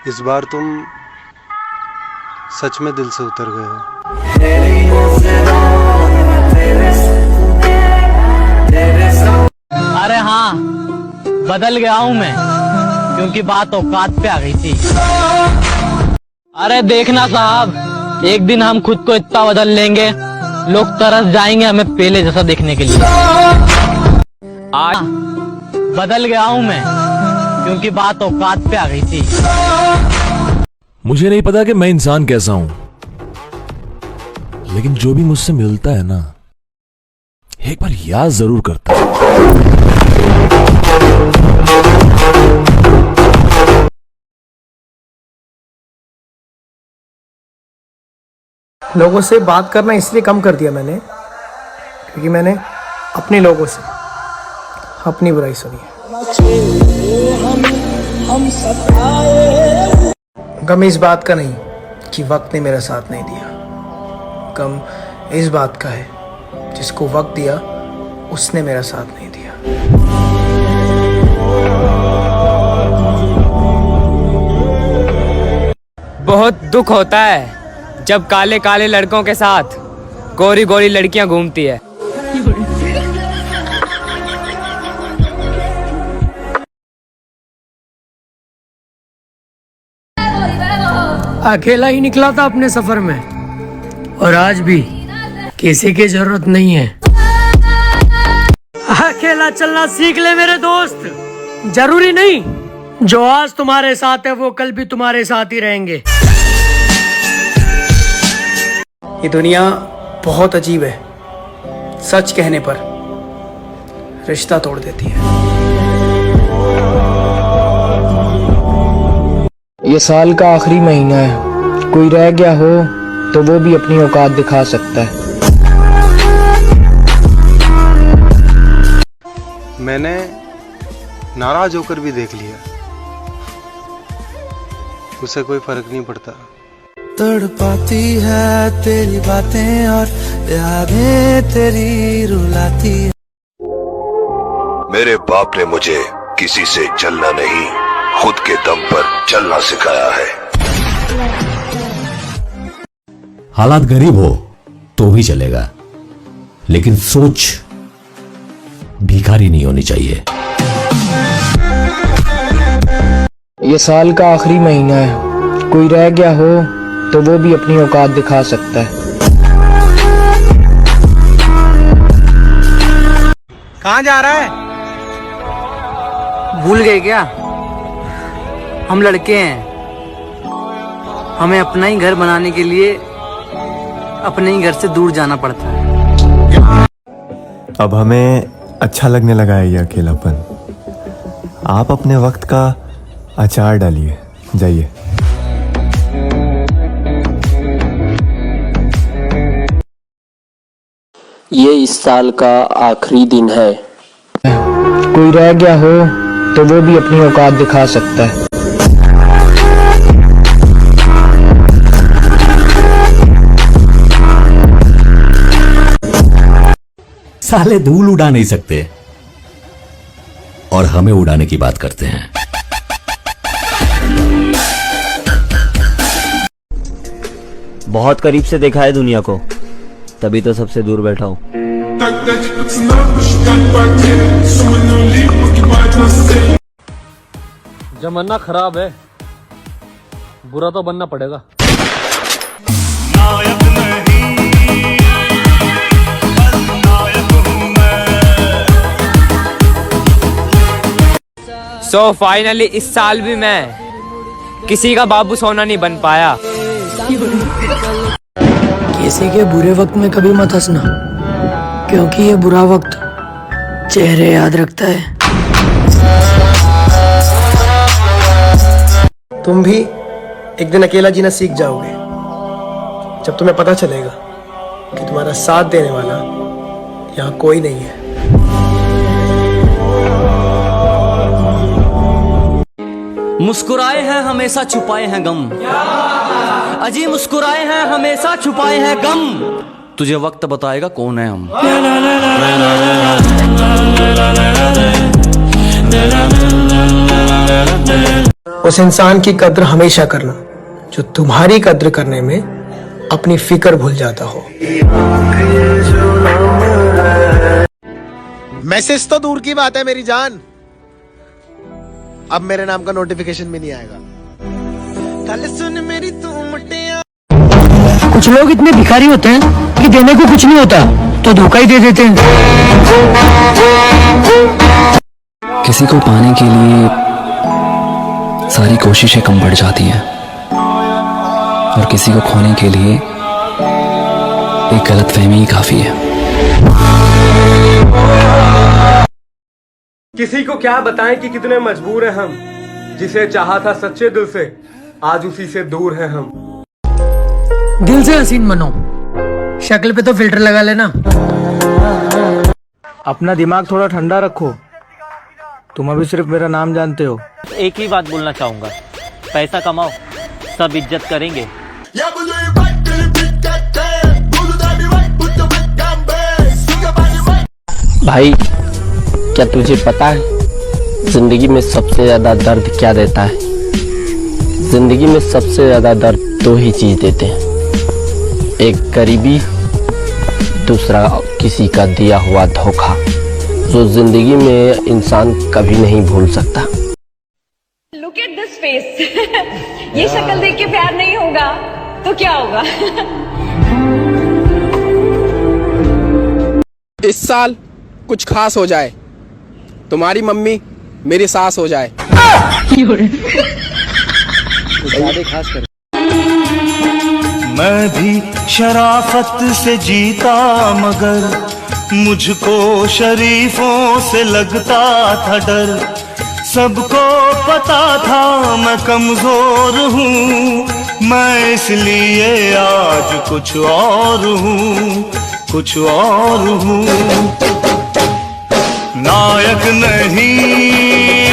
इस बार तुम सच में दिल से उतर गए हो। अरे हाँ, बदल गया हूँ मैं, क्योंकि बात औकात पे आ गई थी। अरे देखना साहब, एक दिन हम खुद को इतना बदल लेंगे, लोग तरस जाएंगे हमें पहले जैसा देखने के लिए। आज बदल गया हूँ मैं, क्योंकि बात औकात पे आ गई थी। मुझे नहीं पता कि मैं इंसान कैसा हूं, लेकिन जो भी मुझसे मिलता है ना, एक बार याद जरूर करता है। लोगों से बात करना इसलिए कम कर दिया मैंने, क्योंकि मैंने अपने लोगों से अपनी बुराई सुनी है। गम इस बात का नहीं कि वक्त ने मेरा साथ नहीं दिया, गम इस बात का है जिसको वक्त दिया उसने मेरा साथ नहीं दिया। बहुत दुख होता है जब काले काले लड़कों के साथ गोरी गोरी लड़कियां घूमती है। अकेला ही निकला था अपने सफर में, और आज भी किसी की जरूरत नहीं है। अकेला चलना सीख ले मेरे दोस्त, जरूरी नहीं जो आज तुम्हारे साथ है वो कल भी तुम्हारे साथ ही रहेंगे। ये दुनिया बहुत अजीब है, सच कहने पर रिश्ता तोड़ देती है। ये साल का आखिरी महीना है, कोई रह गया हो तो वो भी अपनी औकात दिखा सकता है। मैंने नाराज होकर भी देख लिया उसे कोई फर्क नहीं पड़ता। तड़पाती है तेरी बातें और यादें तेरी रुलाती है। मेरे बाप ने मुझे किसी से चलना नहीं, खुद के दम पर चलना सिखाया है। हालात गरीब हो तो भी चलेगा, लेकिन सोच भिखारी नहीं होनी चाहिए। ये साल का आखिरी महीना है, कोई रह गया हो तो वो भी अपनी औकात दिखा सकता है। कहाँ जा रहा है? भूल गए क्या? हम लड़के हैं, हमें अपना ही घर बनाने के लिए अपने ही घर से दूर जाना पड़ता है। अब हमें अच्छा लगने लगा है ये अकेलापन। आप अपने वक्त का अचार डालिए, जाइए। ये इस साल का आखिरी दिन है, कोई रह गया हो तो वो भी अपनी औकात दिखा सकता है। साले धूल उड़ा नहीं सकते और हमें उड़ाने की बात करते हैं। बहुत करीब से देखा है दुनिया को, तभी तो सबसे दूर बैठा हूं। जमाना खराब है, बुरा तो बनना पड़ेगा। सो फाइनली इस साल भी मैं किसी का बाबू सोना नहीं बन पाया। किसी के बुरे वक्त में कभी मत हंसना, क्योंकि ये बुरा वक्त चेहरे याद रखता है। तुम भी एक दिन अकेला जीना सीख जाओगे, जब तुम्हें पता चलेगा कि तुम्हारा साथ देने वाला यहाँ कोई नहीं है। मुस्कुराए हैं हमेशा छुपाए हैं गम, अजी मुस्कुराए हैं हमेशा छुपाए हैं गम, तुझे वक्त बताएगा कौन है हम। उस इंसान की कद्र हमेशा करना जो तुम्हारी कद्र करने में अपनी फिक्र भूल जाता हो। मैसेज तो दूर की बात है मेरी जान, अब मेरे नाम का नोटिफिकेशन भी नहीं आएगा। कल सुन मेरी तू मुटिया। कुछ लोग इतने भिखारी होते हैं कि देने को कुछ नहीं होता तो धोखा ही दे देते हैं। किसी को पाने के लिए सारी कोशिशें कम पड़ जाती हैं, और किसी को खोने के लिए एक गलतफहमी ही काफी है। किसी को क्या बताएं कि कितने मजबूर हैं हम, जिसे चाहा था सच्चे दिल से आज उसी से दूर हैं हम। दिल से हसीन बनो, शक्ल पे तो फिल्टर लगा लेना। अपना दिमाग थोड़ा ठंडा रखो, तुम अभी सिर्फ मेरा नाम जानते हो। एक ही बात बोलना चाहूंगा, पैसा कमाओ, सब इज्जत करेंगे। भाई, क्या तुझे पता है जिंदगी में सबसे ज्यादा दर्द क्या देता है? जिंदगी में सबसे ज्यादा दर्द दो ही चीज देते हैं, एक गरीबी, दूसरा किसी का दिया हुआ धोखा, जो जिंदगी में इंसान कभी नहीं भूल सकता। Look at this face. ये शक्ल देख के प्यार नहीं होगा तो क्या होगा? इस साल कुछ खास हो जाए, तुम्हारी मम्मी मेरी सास हो जाए। खास कर मैं भी शराफत से जीता, मगर मुझको शरीफों से लगता था डर। सबको पता था मैं कमजोर हूँ, मैं इसलिए आज कुछ और हूँ, कुछ और हूँ। नायक नहीं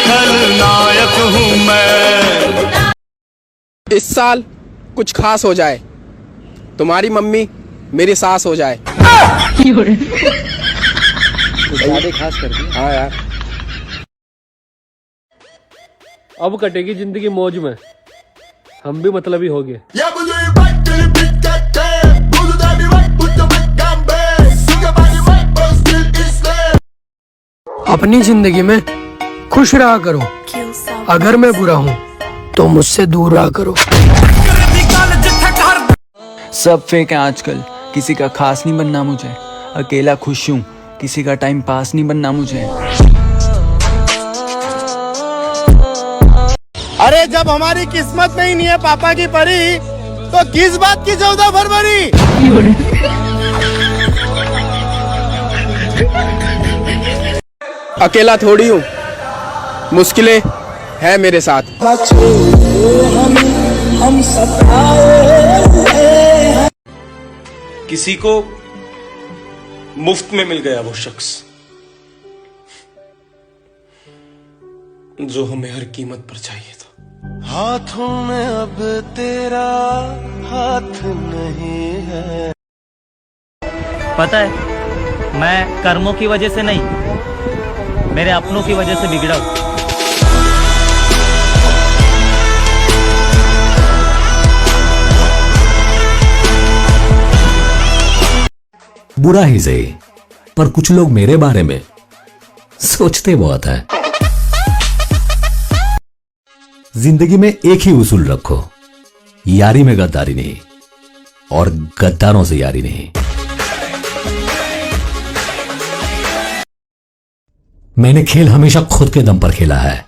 खलनायक हूँ मैं। इस साल कुछ खास हो जाए, तुम्हारी मम्मी मेरी सास हो जाए। ज्यादा खास कर दी। हाँ यार। अब कटेगी जिंदगी मौज में, हम भी मतलबी हो गए। अपनी जिंदगी में खुश रहा करो। अगर मैं बुरा हूँ तो मुझसे दूर रहा करो। सब फेक है आजकल, किसी का खास नहीं बनना मुझे। अकेला खुश हूँ, किसी का टाइम पास नहीं बनना मुझे। अरे जब हमारी किस्मत में ही नहीं है पापा की परी, तो किस बात की 14 फरवरी। अकेला थोड़ी हूँ, मुश्किलें है मेरे साथ। किसी को मुफ्त में मिल गया वो शख्स जो हमें हर कीमत पर चाहिए था। हाथों में अब तेरा हाथ नहीं है। पता है, मैं कर्मों की वजह से नहीं, मेरे अपनों की वजह से बिगड़ा हूं। बुरा ही सही, पर कुछ लोग मेरे बारे में सोचते बहुत है। जिंदगी में एक ही उसूल रखो, यारी में गद्दारी नहीं और गद्दारों से यारी नहीं। मैंने खेल हमेशा खुद के दम पर खेला है,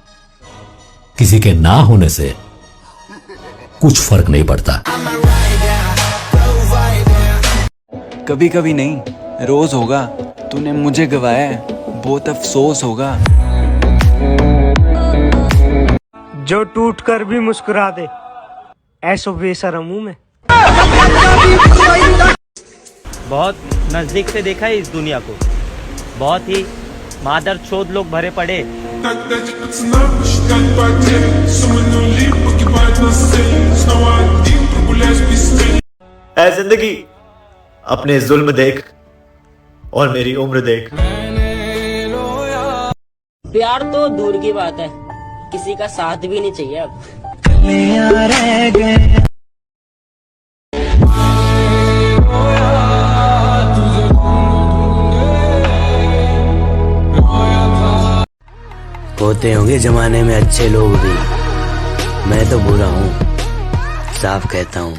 किसी के ना होने से कुछ फर्क नहीं पड़ता। कभी कभी नहीं, रोज होगा। तूने मुझे गवाया है, बहुत अफसोस होगा। जो टूट कर भी मुस्कुरा दे, ऐसो बेशरम हूं मैं। बहुत नजदीक से देखा है इस दुनिया को, बहुत ही मादरचोद लोग भरे पड़े। ऐ जिंदगी, अपने जुल्म देख और मेरी उम्र देख। प्यार तो दूर की बात है, किसी का साथ भी नहीं चाहिए अब। होते होंगे जमाने में अच्छे लोग भी, मैं तो बुरा हूँ, साफ कहता हूँ।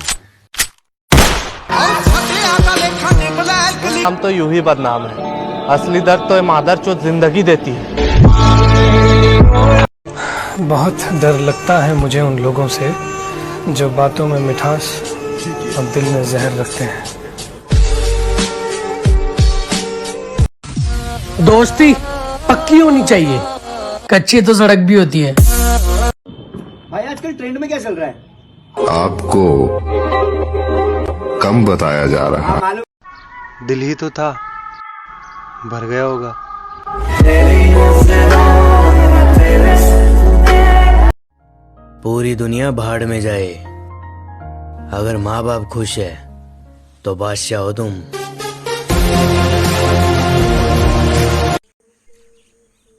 हम तो यूं ही बदनाम है, असली दर्द तो मादरचोद जिंदगी देती है। बहुत डर लगता है मुझे उन लोगों से जो बातों में मिठास और दिल में जहर रखते हैं। दोस्ती पक्की होनी चाहिए, कच्ची तो सड़क भी होती है। भाई आजकल ट्रेंड में क्या चल रहा है? आपको कम बताया जा रहा है। दिल ही तो था, भर गया होगा। पूरी दुनिया भाड़ में जाए, अगर माँ बाप खुश है तो बादशाह हो तुम।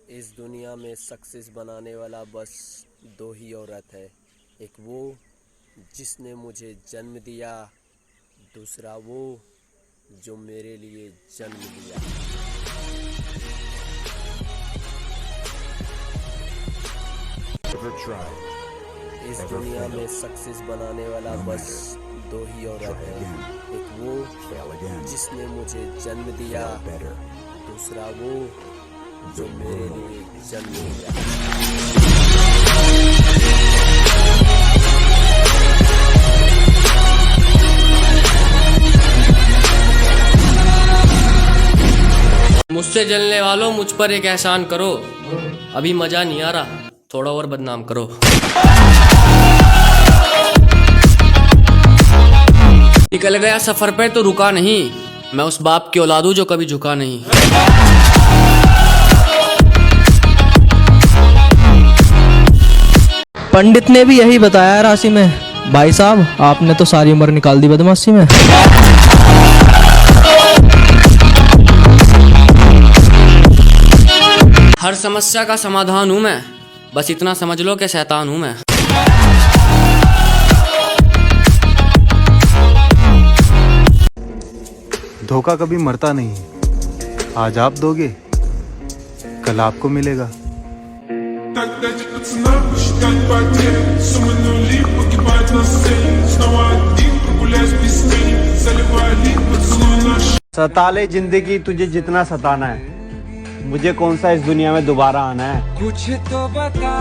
इस दुनिया में सक्सेस बनाने वाला बस दो ही औरत है, एक वो जिसने मुझे जन्म दिया, दूसरा वो जो मेरे लिए जन्म लिया। इस दुनिया में सक्सेस बनाने वाला बस दो ही औरत है, एक वो जिसने मुझे जन्म दिया, दूसरा वो जो मेरे लिए जन्म लिया। मुझसे जलने वालों, मुझ पर एक एहसान करो। अभी मजा नहीं आ रहा, थोड़ा और बदनाम करो। निकल गया सफर पे तो रुका नहीं, मैं उस बाप की औलाद हूं जो कभी झुका नहीं। पंडित ने भी यही बताया राशि में, भाई साहब, आपने तो सारी उम्र निकाल दी बदमाशी में। हर समस्या का समाधान हूँ मैं, बस इतना समझ लो कि शैतान हूँ मैं। धोखा कभी मरता नहीं। आज आप दोगे, कल आपको मिलेगा। सताले जिंदगी तुझे जितना सताना है, मुझे कौन सा इस दुनिया में दोबारा आना है। कुछ तो बता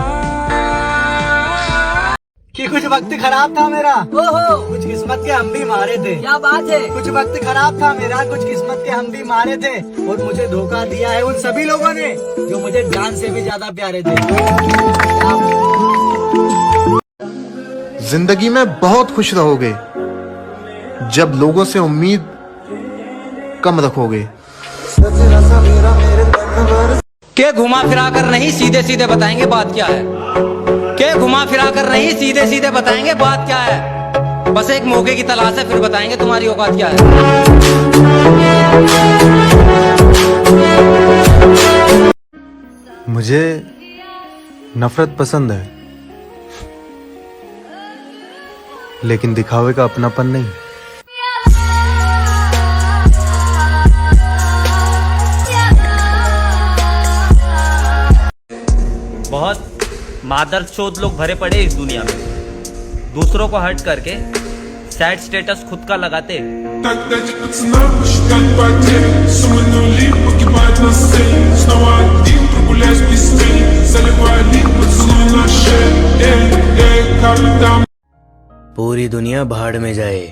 कि कुछ वक्त खराब था मेरा। ओहो, कुछ किस्मत के हम भी मारे थे। क्या बात है। कुछ वक्त खराब था मेरा, कुछ किस्मत के हम भी मारे थे, और मुझे धोखा दिया है उन सभी लोगों ने जो मुझे जान से भी ज्यादा प्यारे थे। जिंदगी में बहुत खुश रहोगे जब लोगों से उम्मीद कम रखोगे। के घुमा फिरा कर नहीं सीधे सीधे बताएंगे बात क्या है। के घुमा फिरा कर नहीं सीधे सीधे बताएंगे बात क्या है। बस एक मौके की तलाश है, फिर बताएंगे तुम्हारी औकात क्या है। मुझे नफरत पसंद है, लेकिन दिखावे का अपनापन नहीं। बहुत मादरचोद लोग भरे पड़े इस दुनिया में, दूसरों को हर्ट करके सैड स्टेटस खुद का लगाते। पूरी दुनिया भाड़ में जाए,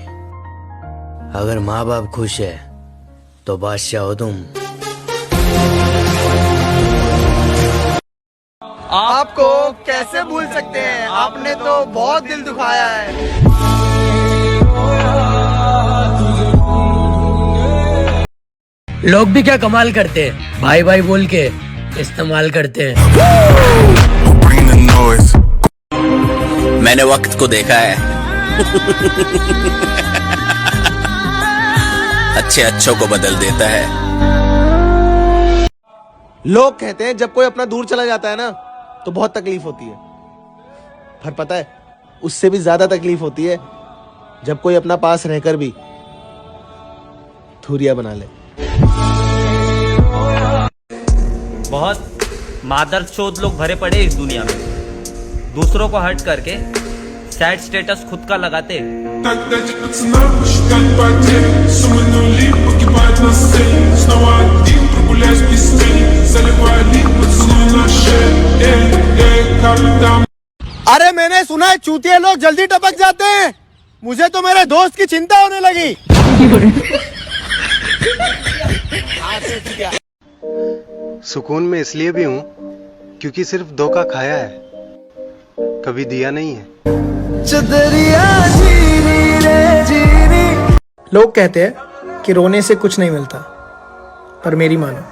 अगर माँ बाप खुश है तो बादशाह हो तुम। आपको कैसे भूल सकते हैं, आपने तो बहुत दिल दुखाया है। लोग भी क्या कमाल करते हैं, भाई भाई बोल के इस्तेमाल करते हैं। मैंने वक्त को देखा है। अच्छे अच्छों को बदल देता है। लोग कहते हैं जब कोई अपना दूर चला जाता है ना तो बहुत तकलीफ होती है, पर पता है उससे भी ज्यादा तकलीफ होती है जब कोई अपना पास रहकर भी धूरिया बना ले। बहुत मादरचोद लोग भरे पड़े इस दुनिया में, दूसरों को हर्ट करके सैड स्टेटस खुद का लगाते। अरे मैंने सुना है चूतिए लोग जल्दी टपक जाते हैं, मुझे तो मेरे दोस्त की चिंता होने लगी। सुकून में इसलिए भी हूँ क्योंकि सिर्फ धोखा खाया है, कभी दिया नहीं है। लोग कहते हैं कि रोने से कुछ नहीं मिलता, पर मेरी मानो,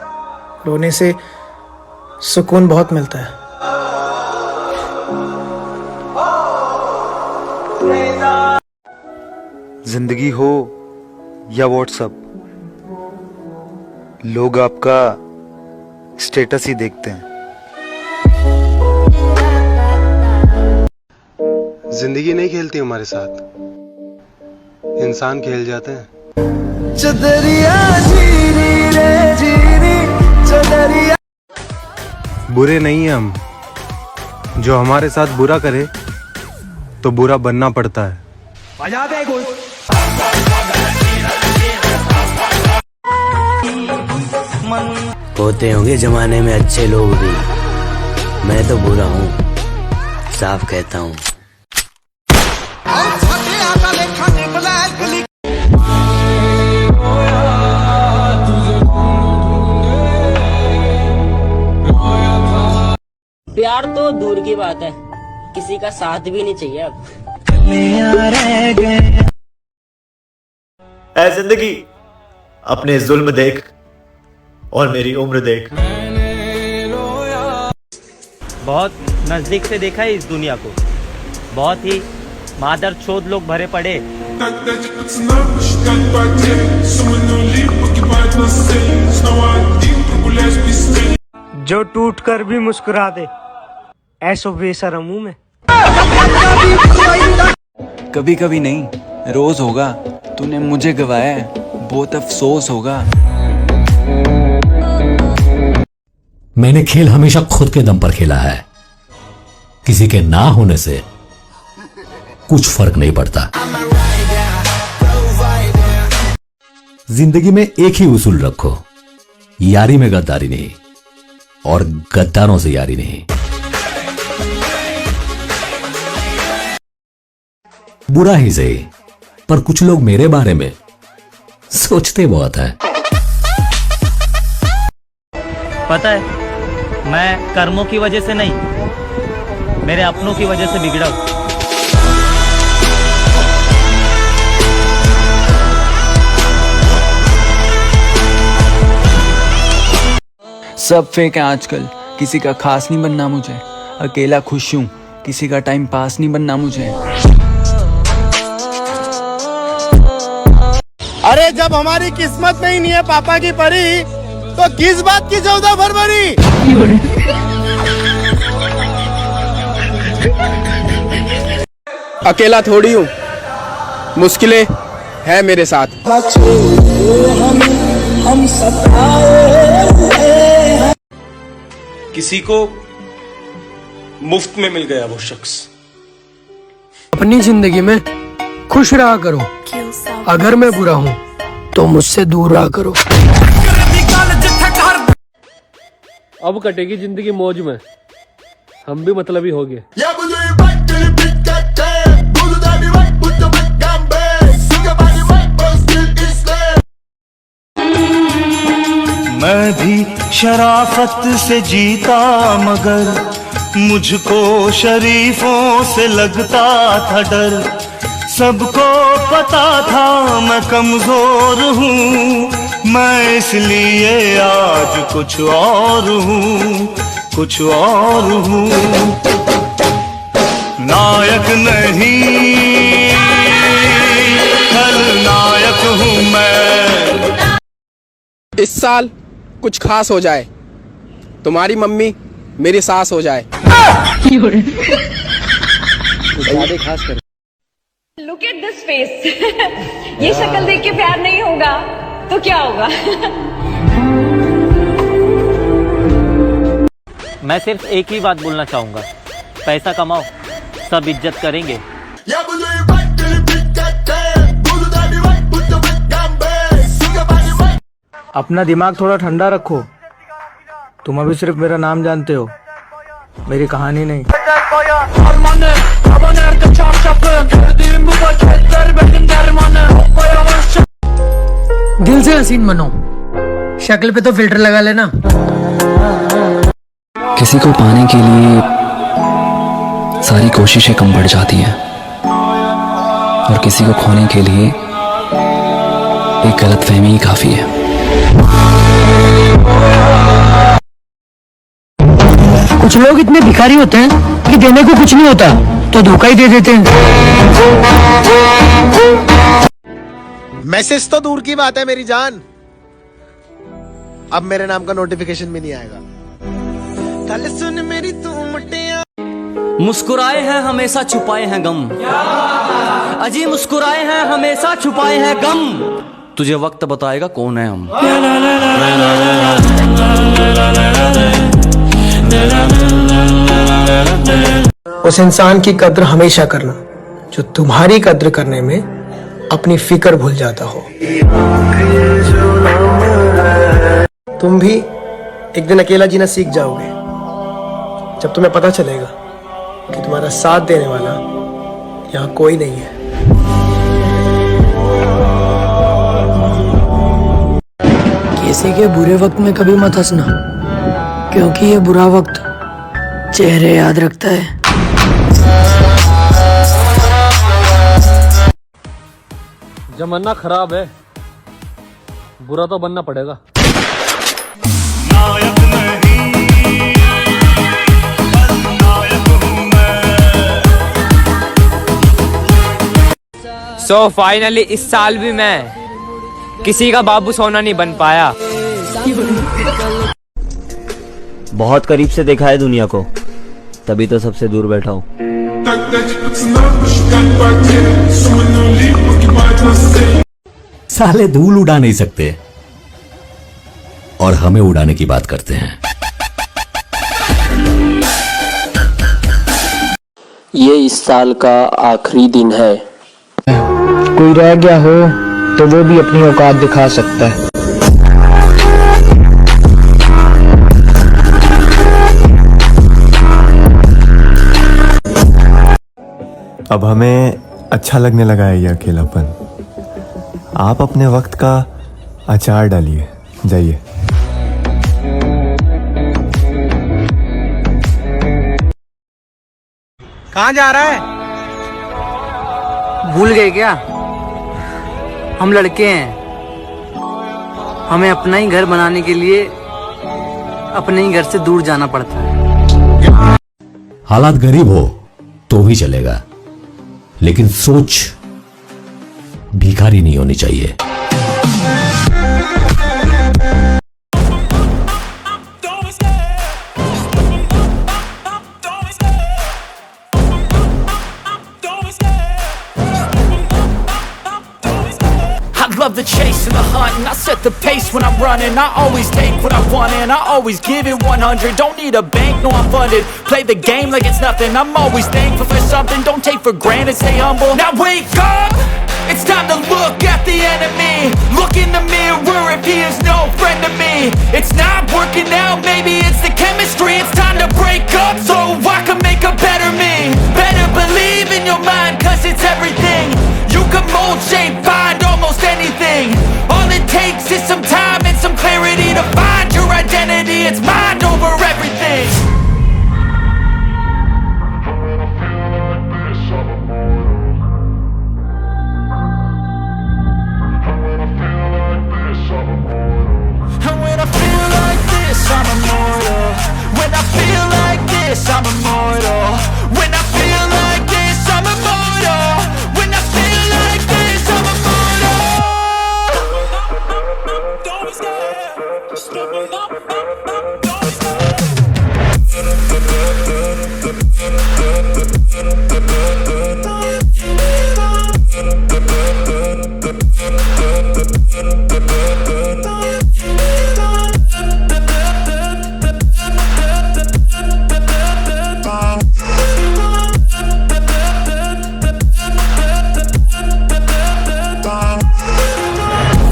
रोने से सुकून बहुत मिलता है। जिंदगी हो या व्हाट्सएप, लोग आपका स्टेटस ही देखते हैं। जिंदगी नहीं खेलती हमारे साथ, इंसान खेल जाते हैं। बुरे नहीं हैं हम, जो हमारे साथ बुरा करे तो बुरा बनना पड़ता है। होते होंगे जमाने में अच्छे लोग भी, मैं तो बुरा हूँ, साफ कहता हूँ। प्यार तो दूर की बात है, किसी का साथ भी नहीं चाहिए अब। ऐ जिंदगी अपने जुल्म देख और मेरी उम्र देख। बहुत नजदीक से देखा है इस दुनिया को, बहुत ही मादर चोद लोग भरे पड़े। जो टूट कर भी मुस्कुरा दे ऐसो बेशरम हूं मैं। कभी कभी नहीं, रोज होगा। तूने मुझे गवाया है, बहुत अफसोस होगा। मैंने खेल हमेशा खुद के दम पर खेला है। किसी के ना होने से कुछ फर्क नहीं पड़ता। जिंदगी में एक ही उसूल रखो, यारी में गद्दारी नहीं और गद्दारों से यारी नहीं। बुरा ही सही, पर कुछ लोग मेरे बारे में सोचते बहुत है। पता है, मैं कर्मों की वजह से नहीं, मेरे अपनों की वजह से बिगड़ा हूं। सब फेक है आजकल, किसी का खास नहीं बनना मुझे। अकेला खुश हूँ, किसी का टाइम पास नहीं बनना मुझे। अरे जब हमारी किस्मत में ही नहीं है पापा की परी, तो किस बात की 14 फरवरी। अकेला थोड़ी हूँ, मुश्किलें है मेरे साथ। किसी को मुफ्त में मिल गया वो शख्स। अपनी जिंदगी में खुश रहा करो। अगर मैं बुरा हूं तो मुझसे दूर रहा करो। अब कटेगी जिंदगी मौज में, हम भी मतलबी हो गए। मैं भी शराफत से जीता मगर मुझको शरीफों से लगता था डर। सबको पता था मैं कमजोर हूँ, मैं इसलिए आज कुछ और हूँ, कुछ और हूँ। नायक नहीं खलनायक हूँ मैं। इस साल कुछ खास हो जाए, तुम्हारी मम्मी मेरी सास हो जाए। खास कर लुक एट दिस फेस। ये शक्ल देख के प्यार नहीं होगा तो क्या होगा? मैं सिर्फ एक ही बात बोलना चाहूंगा, पैसा कमाओ, सब इज्जत करेंगे। अपना दिमाग थोड़ा ठंडा रखो। तुम अभी सिर्फ मेरा नाम जानते हो, मेरी कहानी नहीं। दिल से हसीन बनो, शक्ल पे तो फिल्टर लगा लेना। किसी को पाने के लिए सारी कोशिशें कम पड़ जाती हैं और किसी को खोने के लिए एक गलतफहमी ही काफी है। कुछ लोग इतने भिखारी होते हैं कि देने को कुछ नहीं होता तो धोखा ही दे देते हैं। मैसेज तो दूर की बात है मेरी जान, अब मेरे नाम का नोटिफिकेशन भी नहीं आएगा। कल सुन मेरी तू मुटिया। मुस्कुराए हैं हमेशा छुपाए हैं गम, अजी मुस्कुराए हैं हमेशा छुपाए हैं गम। तुझे वक्त बताएगा कौन है हम। उस इंसान की कद्र हमेशा करना जो तुम्हारी कद्र करने में अपनी फिक्र भूल जाता हो। तुम भी एक दिन अकेला जीना सीख जाओगे जब तुम्हें पता चलेगा कि तुम्हारा साथ देने वाला यहाँ कोई नहीं है। किसी के बुरे वक्त में कभी मत हंसना, क्योंकि ये बुरा वक्त चेहरे याद रखता है। जमाना खराब है, बुरा तो बनना पड़ेगा। सो फाइनली इस साल भी मैं किसी का बाबू सोना नहीं बन पाया। बहुत करीब से देखा है दुनिया को, तभी तो सबसे दूर बैठा हूँ। साले धूल उड़ा नहीं सकते और हमें उड़ाने की बात करते हैं। ये इस साल का आखिरी दिन है। कोई रह गया हो तो वो भी अपनी औकात दिखा सकता है। अब हमें अच्छा लगने लगा है ये अकेलापन। आप अपने वक्त का अचार डालिए, जाइए। कहाँ जा रहा है? भूल गए क्या? हम लड़के हैं, हमें अपना ही घर बनाने के लिए अपने ही घर से दूर जाना पड़ता है। हालात गरीब हो तो भी चलेगा, लेकिन सोच भिखारी नहीं होनी चाहिए। Love the chase and the hunt, and I set the pace when I'm running. I always take what I want and I always give it 100. Don't need a bank, no I'm funded. Play the game like it's nothing. I'm always thankful for something. Don't take for granted, stay humble. Now wake up, it's time to look at the enemy. Look in the mirror if he is no friend to me. It's not working out, maybe it's the chemistry. It's time to break up so I can make a better me. Better believe in your mind, cause it's everything. You can mold, shape, find almost anything. All it takes is some time and some clarity to find your identity. It's mind over everything. And when I feel like this, I'm immortal. When I feel like this, I'm immortal. When I feel like this, I'm immortal. When I feel like this, I'm immortal. Don't be scared. Just level up. Don't be scared.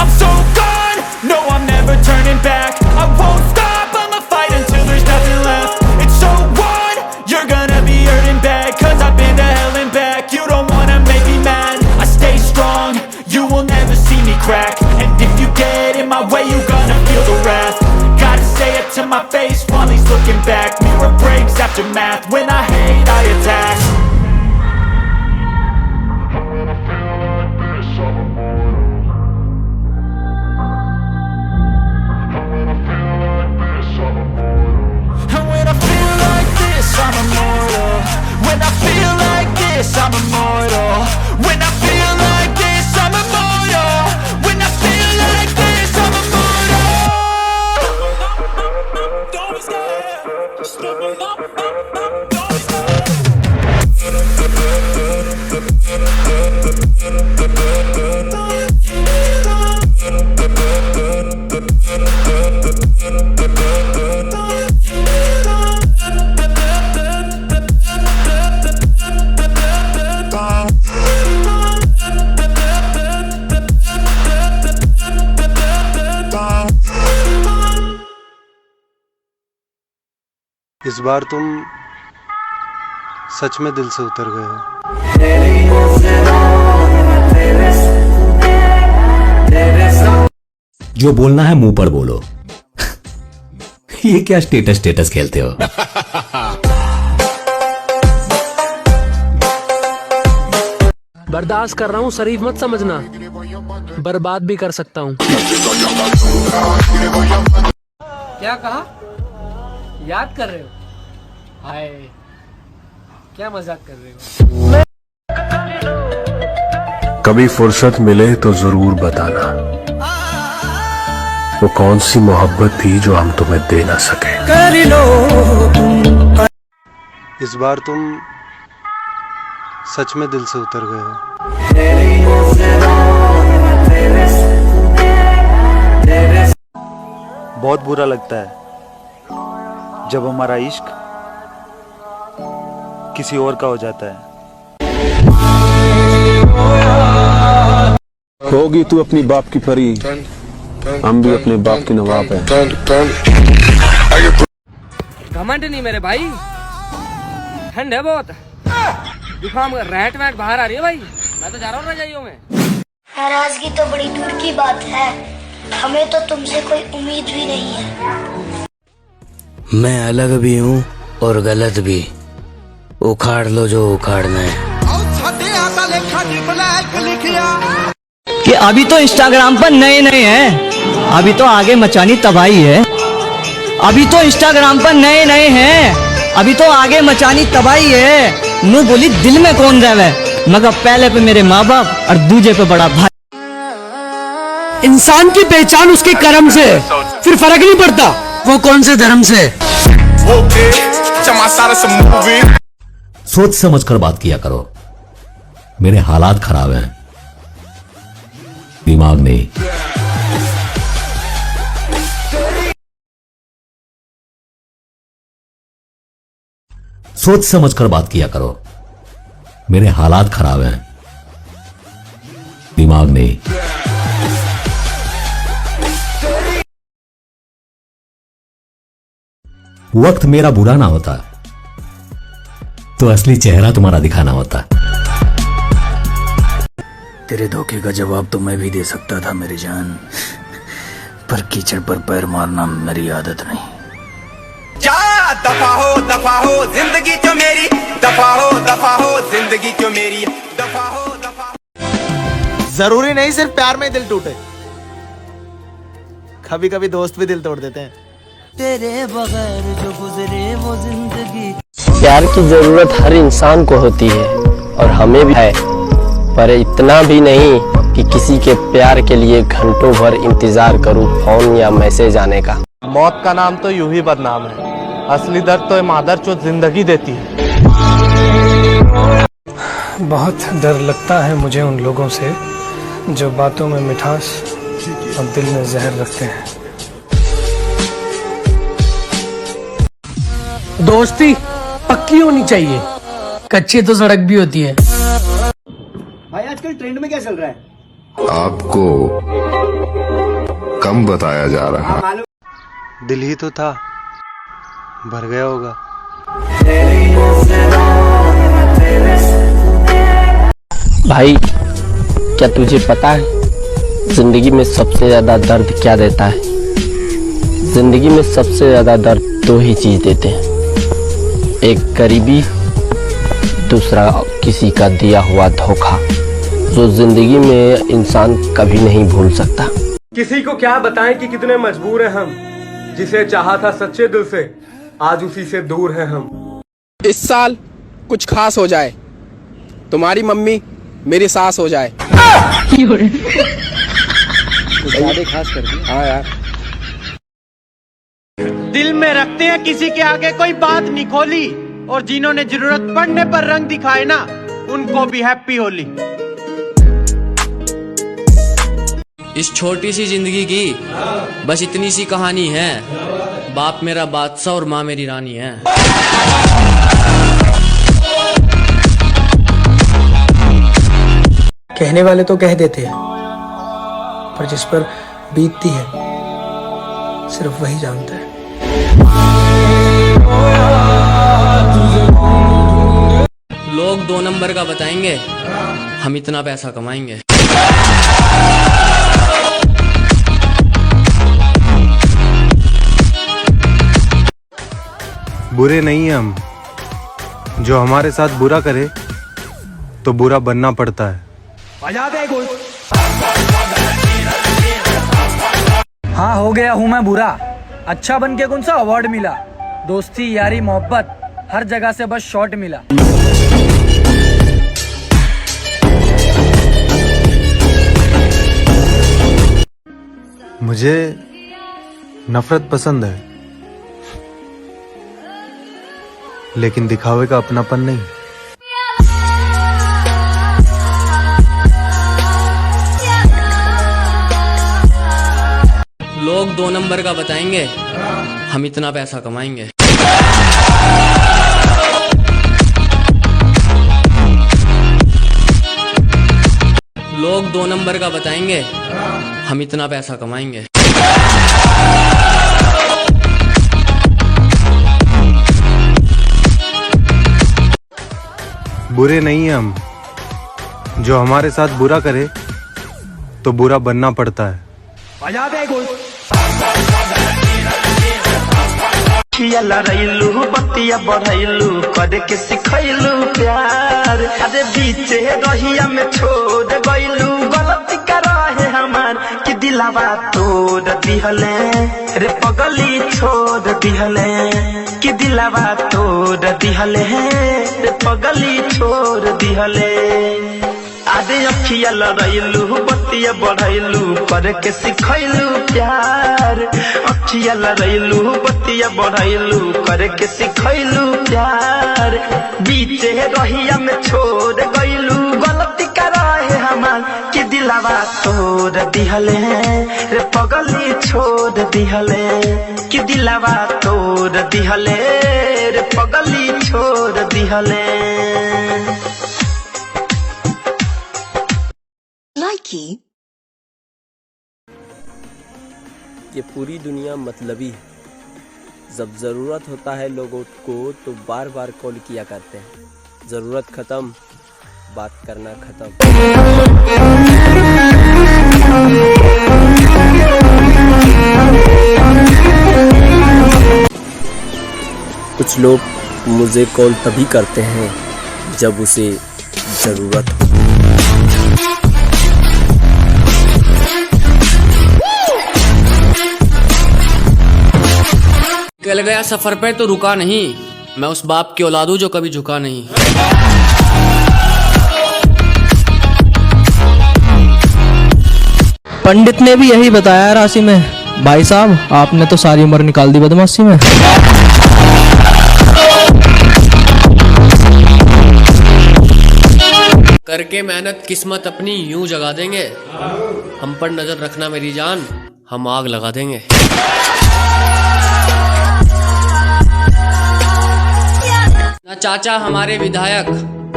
I'm so gone, no I'm never turning back. I won't stop, I'ma fight until there's nothing left. It's so on, you're gonna be hurting bad, cause I've been to hell and back. You don't wanna make me mad, I stay strong, you will never see me crack. And if you get in my way, you're gonna feel the wrath. Gotta say it to my face while he's looking back. Mirror breaks after math, when I hate I attack. And when I feel like this, I'm immortal. When I feel like this, I'm immortal. When I feel like this, I'm immortal. When I feel like this, I'm immortal. Don't be scared. Just level up. Don't be इस बार तुम सच में दिल से उतर गए हो। जो बोलना है मुंह पर बोलो। ये क्या स्टेटस खेलते हो? बर्दाश्त कर रहा हूँ, शरीफ मत समझना, बर्बाद भी कर सकता हूँ। क्या कहा? याद कर रहे हो? हाय, क्या मजाक कर रहे हो? कभी फुर्सत मिले तो जरूर बताना, वो कौन सी मोहब्बत थी जो हम तुम्हें दे ना सके। कर लो इस बार तुम सच में दिल से उतर गए हो। बहुत बुरा लगता है जब हमारा इश्क किसी और का हो जाता है। होगी तू अपनी बाप की परी, हम भी अपने बाप के नवाब हैं। घमंड नहीं मेरे भाई, ठंड है बहुत, जुकाम रैट वैट बाहर आ रही है भाई। मैं तो जा रहा हूँ रजाइयों में। नाराजगी तो बड़ी दूर की बात है, हमें तो तुमसे कोई उम्मीद भी नहीं है। मैं अलग भी हूँ और गलत भी, उखाड़ लो जो उखाड़ना है। कि अभी तो इंस्टाग्राम पर नए नए हैं, अभी तो आगे मचानी तबाही है। अभी तो इंस्टाग्राम पर नए नए हैं, अभी तो आगे मचानी तबाही है। नू बोली दिल में कौन रहवे, मगर पहले पे मेरे माँ बाप और दूजे पे बड़ा भाई। इंसान की पहचान उसके कर्म से, फिर फर्क नहीं पड़ता वो कौन से धर्म से। सोच समझ कर बात किया करो, मेरे हालात खराब हैं, दिमाग नहीं। सोच समझ कर बात किया करो, मेरे हालात खराब हैं, दिमाग नहीं। वक्त मेरा बुरा ना होता तो असली चेहरा तुम्हारा दिखाना होता। तेरे धोखे का जवाब तो मैं भी दे सकता था मेरी जान, पर कीचड़ पर पैर मारना मेरी आदत नहीं। जा दफा हो जिंदगी क्यों मेरी, दफा हो जिंदगी क्यों मेरी, दफा हो। जरूरी नहीं सिर्फ प्यार में दिल टूटे, कभी कभी दोस्त भी दिल तोड़ देते हैं। तेरे बगैर जो गुजरे वो जिंदगी। प्यार की जरूरत हर इंसान को होती है और हमें भी है, पर इतना भी नहीं कि किसी के प्यार के लिए घंटों भर इंतजार करूं फोन या मैसेज आने का। मौत का नाम तो यूं ही बदनाम है, असली दर्द तो मादरचोद जिंदगी देती है। बहुत डर लगता है मुझे उन लोगों से जो बातों में मिठास और दिल में जहर रखते हैं। दोस्ती पक्की होनी चाहिए, कच्ची तो सड़क भी होती है। भाई आजकल ट्रेंड में क्या चल रहा है? आपको कम बताया जा रहा है। दिल ही तो था, भर गया होगा। भाई क्या तुझे पता है जिंदगी में सबसे ज्यादा दर्द क्या देता है? जिंदगी में सबसे ज्यादा दर्द दो ही चीज देते हैं, एक गरीबी, दूसरा किसी का दिया हुआ धोखा, जो जिंदगी में इंसान कभी नहीं भूल सकता। किसी को क्या बताएं कि कितने मजबूर हैं हम, जिसे चाहा था सच्चे दिल से आज उसी से दूर हैं हम। इस साल कुछ खास हो जाए, तुम्हारी मम्मी मेरी सास हो जाए। खास कर दी। हाँ यार, दिल में रखते हैं किसी के आगे कोई बात नहीं खोली, और जिन्होंने जरूरत पड़ने पर रंग दिखाए ना, उनको भी हैप्पी होली। इस छोटी सी जिंदगी की बस इतनी सी कहानी है, बाप मेरा बादशाह और माँ मेरी रानी है। कहने वाले तो कह देते हैं, पर जिस पर बीतती है सिर्फ वही जानता है। लोग 2 नंबर का बताएंगे, हम इतना पैसा कमाएंगे। बुरे नहीं हैं हम, जो हमारे साथ बुरा करे तो बुरा बनना पड़ता है। हाँ हो गया हूँ मैं बुरा, अच्छा बन के कौन सा अवार्ड मिला? दोस्ती यारी मोहब्बत हर जगह से बस शॉट मिला। मुझे नफरत पसंद है, लेकिन दिखावे का अपनापन नहीं। लोग 2 नंबर का बताएंगे, हम इतना पैसा कमाएंगे। लोग 2 नंबर का बताएंगे, हम इतना पैसा कमाएंगे। बुरे नहीं हैं हम, जो हमारे साथ बुरा करे तो बुरा बनना पड़ता है। लड़ैलू बतिया बढ़ैलू करे के सिखैलू प्यार, अरे बीचे रहिया में छोड़ गइलू, गलती करा है हमार कि दिलावा तोड़ दिहले रे पगली छोड़ दिहले, कि दिलावा तोड़ दिहले रे पगली छोड़ दिहले। आदे अखिया लड़ैलू बतिया बढ़ैलू करे के सिखैलू प्यार, अखिया लड़ैलू बतिया बढ़ैलू करे के सिखैलू प्यार, बीचे रहिया में छोड़ गइलू, गलती करा है हमार कि दिलावा तोड़ दिहले रे पगली छोड़ दिहले, कि दिलावा तोड़ दिहले रे पगली छोड़ दिहले। ये पूरी दुनिया मतलबी है, जब ज़रूरत होता है लोगों को तो बार बार कॉल किया करते हैं, ज़रूरत ख़त्म बात करना ख़त्म। कुछ लोग मुझे कॉल तभी करते हैं जब उसे ज़रूरत हो। निकल गया सफर पे तो रुका नहीं, मैं उस बाप की औलाद हूं जो कभी झुका नहीं। पंडित ने भी यही बताया राशि में। भाई साहब, आपने तो सारी उम्र निकाल दी बदमाशी में। करके मेहनत किस्मत अपनी यूं जगा देंगे, हम पर नजर रखना मेरी जान, हम आग लगा देंगे। ना चाचा हमारे विधायक,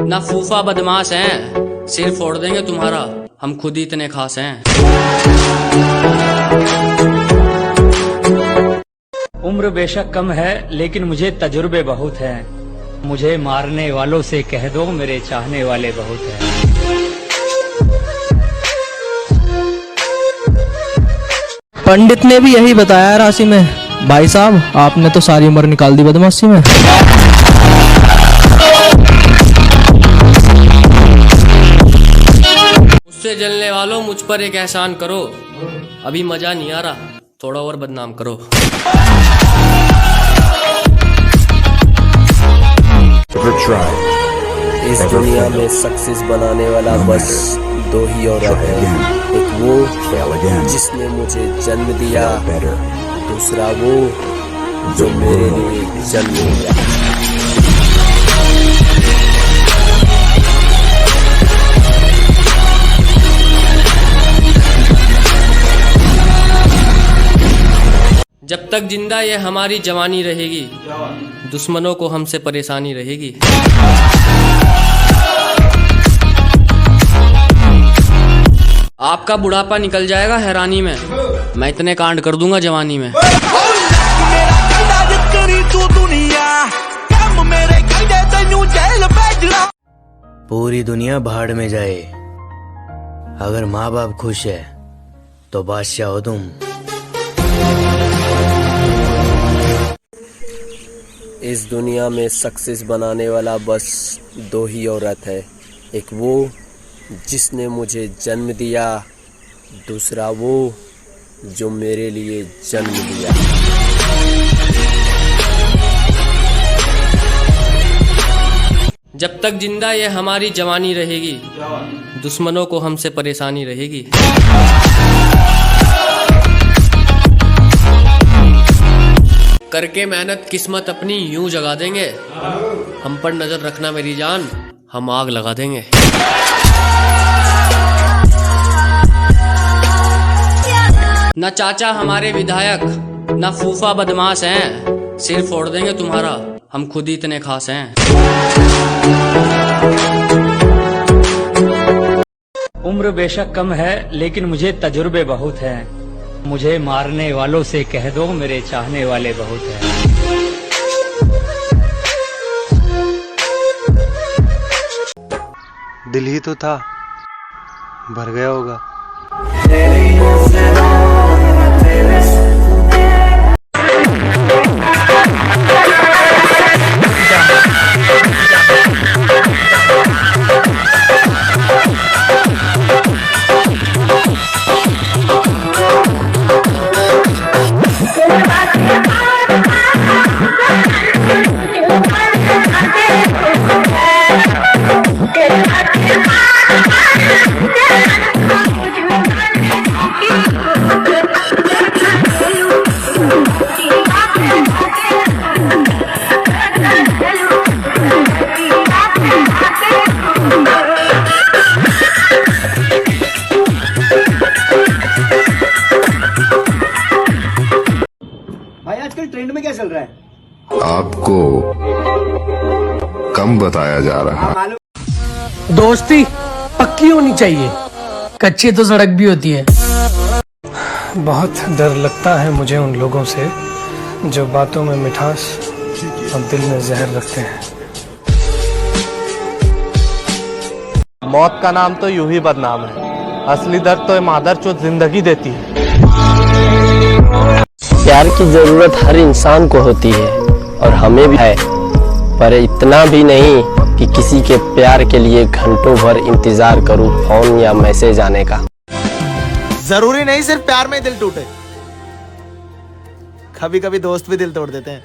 ना फूफा बदमाश हैं, सिर फोड़ देंगे तुम्हारा, हम खुद ही इतने खास हैं। उम्र बेशक कम है लेकिन मुझे तजुर्बे बहुत हैं, मुझे मारने वालों से कह दो मेरे चाहने वाले बहुत हैं। पंडित ने भी यही बताया राशि में। भाई साहब, आपने तो सारी उम्र निकाल दी बदमाशी में। मुझसे जलने वालों मुझ पर एक एहसान करो, अभी मजा नहीं आ रहा, थोड़ा और बदनाम करो। इस दुनिया में सक्सेस बनाने वाला बस 2 ही औरत है, एक वो जिसने मुझे जन्म दिया, दूसरा वो जो मेरे लिए जन्म लिया। जब तक जिंदा ये हमारी जवानी रहेगी, दुश्मनों को हमसे परेशानी रहेगी। आपका बुढ़ापा निकल जाएगा हैरानी में, मैं इतने कांड कर दूंगा जवानी में। पूरी दुनिया भाड़ में जाए, अगर माँ बाप खुश है तो बादशाह हो तुम। इस दुनिया में सक्सेस बनाने वाला बस 2 ही औरत है, एक वो जिसने मुझे जन्म दिया, दूसरा वो जो मेरे लिए जन्म लिया। जब तक जिंदा ये हमारी जवानी रहेगी, दुश्मनों को हमसे परेशानी रहेगी। करके मेहनत किस्मत अपनी यूं जगा देंगे, हम पर नजर रखना मेरी जान, हम आग लगा देंगे। ना चाचा हमारे विधायक, ना फूफा बदमाश हैं, सिर फोड़ देंगे तुम्हारा, हम खुद ही इतने खास हैं। उम्र बेशक कम है लेकिन मुझे तजुर्बे बहुत हैं। मुझे मारने वालों से कह दो मेरे चाहने वाले बहुत हैं। दिल ही तो था, भर गया होगा। भाई आजकल ट्रेंड में क्या चल रहा है? आपको कम बताया जा रहा है। दोस्ती पक्की होनी चाहिए, कच्ची तो सड़क भी होती है। बहुत डर लगता है मुझे उन लोगों से जो बातों में मिठास और दिल में जहर रखते हैं। मौत का नाम तो यूं ही बदनाम है, असली दर्द तो मादर चोद जिंदगी देती है। प्यार की जरूरत हर इंसान को होती है और हमें भी है, पर इतना भी नहीं कि किसी के प्यार के लिए घंटों भर इंतजार करूं फोन या मैसेज आने का। जरूरी नहीं सिर्फ प्यार में दिल टूटे, कभी कभी दोस्त भी दिल तोड़ देते हैं।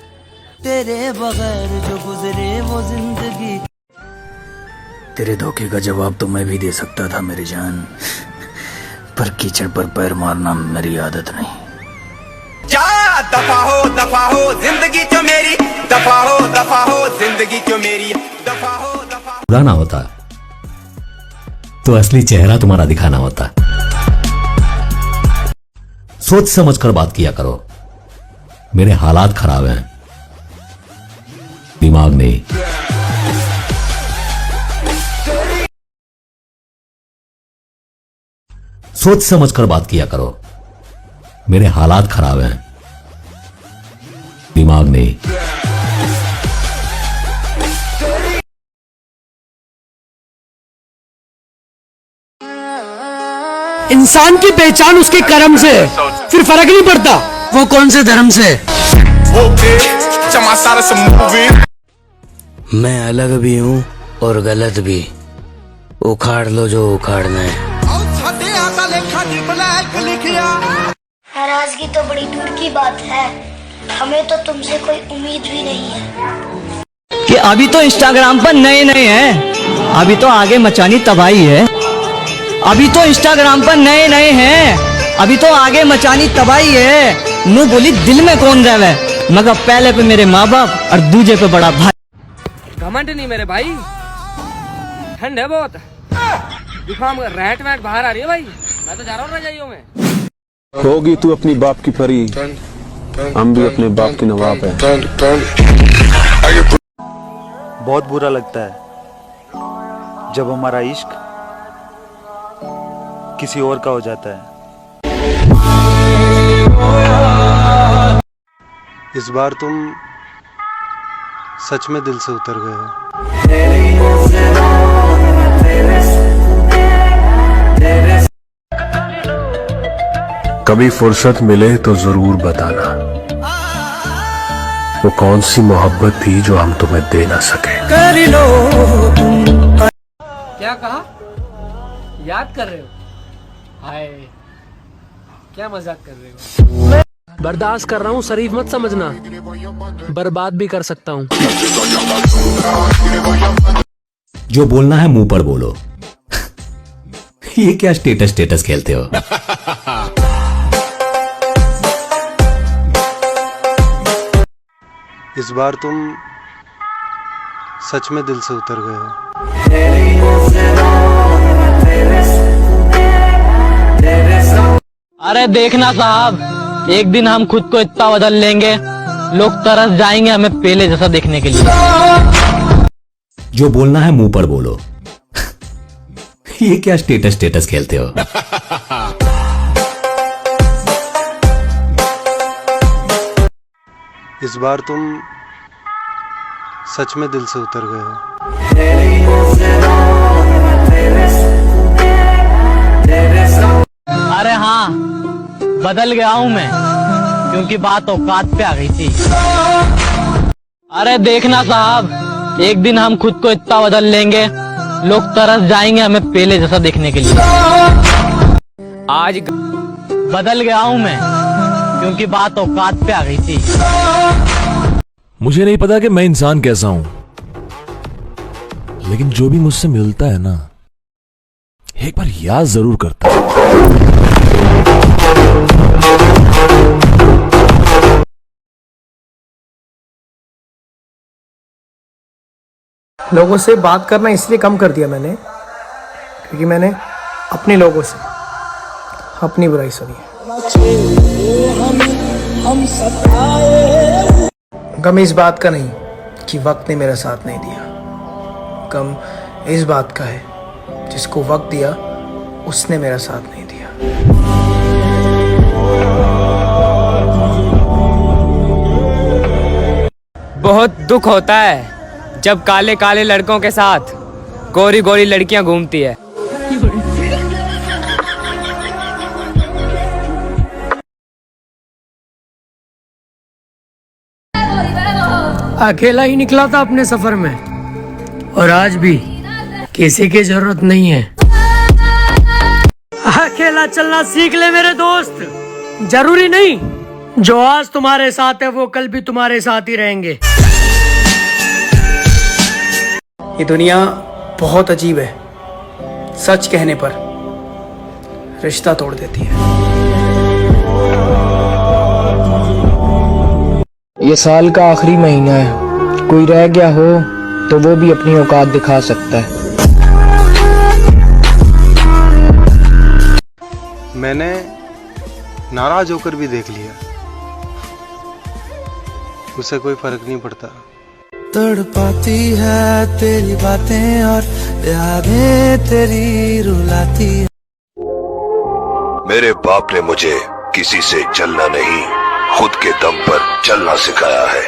तेरे बगैर जो गुजरे वो जिंदगी। तेरे धोखे का जवाब तो मैं भी दे सकता था मेरी जान, पर कीचड़ पर पैर मारना मेरी आदत नहीं। जा दफा हो जिंदगी क्यों मेरी, दफा हो जिंदगी क्यों मेरी, दफा हो। बुलाना होता तो असली चेहरा तुम्हारा दिखाना होता। सोच समझ कर बात किया करो, मेरे हालात खराब हैं, दिमाग नहीं। सोच समझ कर बात किया करो, मेरे हालात खराब हैं, दिमाग नहीं। इंसान की पहचान उसके कर्म से, फिर फर्क नहीं पड़ता वो कौन से धर्म से। मैं अलग भी हूँ और गलत भी, उखाड़ लो जो उखाड़ना है। नाराजगी तो बड़ी दूर की बात है, हमें तो तुमसे कोई उम्मीद भी नहीं है। कि अभी तो इंस्टाग्राम पर नए नए हैं, अभी तो आगे मचानी तबाही है। अभी तो इंस्टाग्राम पर नए नए हैं, अभी तो आगे मचानी तबाही है। नू बोली दिल में कौन रहे, मगर पहले पे मेरे माँ बाप और दूजे पे बड़ा भाई। घमंड नहीं मेरे भाई, ठंड है बहुत, जुकाम रैट वैट बाहर आ रही है भाई, मैं तो जा रहा हूँ रजाइयों में। होगी तू अपनी बाप की परी, हम भी अपने बाप के नवाब हैं। बहुत बुरा लगता है जब हमारा इश्क किसी और का हो जाता है। इस बार तुम सच में दिल से उतर गए हो। कभी फुर्सत मिले तो जरूर बताना, वो कौन सी मोहब्बत थी जो हम तुम्हें दे ना सके। कर लो क्या कहा? याद कर रहे हो? हाय क्या मजाक कर रहे हो? बर्दाश्त कर रहा हूँ, शरीफ मत समझना, बर्बाद भी कर सकता हूँ। जो बोलना है मुंह पर बोलो। ये क्या स्टेटस खेलते हो? इस बार तुम सच में दिल से उतर गए हो। अरे देखना साहब, एक दिन हम खुद को इतना बदल लेंगे, लोग तरस जाएंगे हमें पहले जैसा देखने के लिए। जो बोलना है मुंह पर बोलो। ये क्या स्टेटस खेलते हो? इस बार तुम सच में दिल से उतर गए हो। अरे हाँ, बदल गया हूँ मैं, क्योंकि बात औकात पे आ गई थी। अरे देखना साहब, एक दिन हम खुद को इतना बदल लेंगे, लोग तरस जाएंगे हमें पहले जैसा देखने के लिए। आज बदल गया हूँ मैं, क्योंकि बात औकात पे आ गई थी। मुझे नहीं पता कि मैं इंसान कैसा हूं, लेकिन जो भी मुझसे मिलता है ना, एक बार याद जरूर करता है। लोगों से बात करना इसलिए कम कर दिया मैंने, क्योंकि मैंने अपने लोगों से अपनी बुराई सुनी है। गम इस बात का नहीं कि वक्त ने मेरा साथ नहीं दिया, गम इस बात का है जिसको वक्त दिया उसने मेरा साथ नहीं दिया। बहुत दुख होता है जब काले काले लड़कों के साथ गोरी गोरी लड़कियां घूमती है। अकेला ही निकला था अपने सफर में, और आज भी किसी की जरूरत नहीं है। अकेला चलना सीख ले मेरे दोस्त, जरूरी नहीं जो आज तुम्हारे साथ है वो कल भी तुम्हारे साथ ही रहेंगे। ये दुनिया बहुत अजीब है, सच कहने पर रिश्ता तोड़ देती है। ये साल का आखिरी महीना है, कोई रह गया हो तो वो भी अपनी औकात दिखा सकता है। मैंने नाराज होकर भी देख लिया, उसे कोई फर्क नहीं पड़ता। तड़पाती है तेरी बातें और यादें तेरी रुलाती। मेरे बाप ने मुझे किसी से जलना नहीं, खुद के दम पर चलना सिखाया है।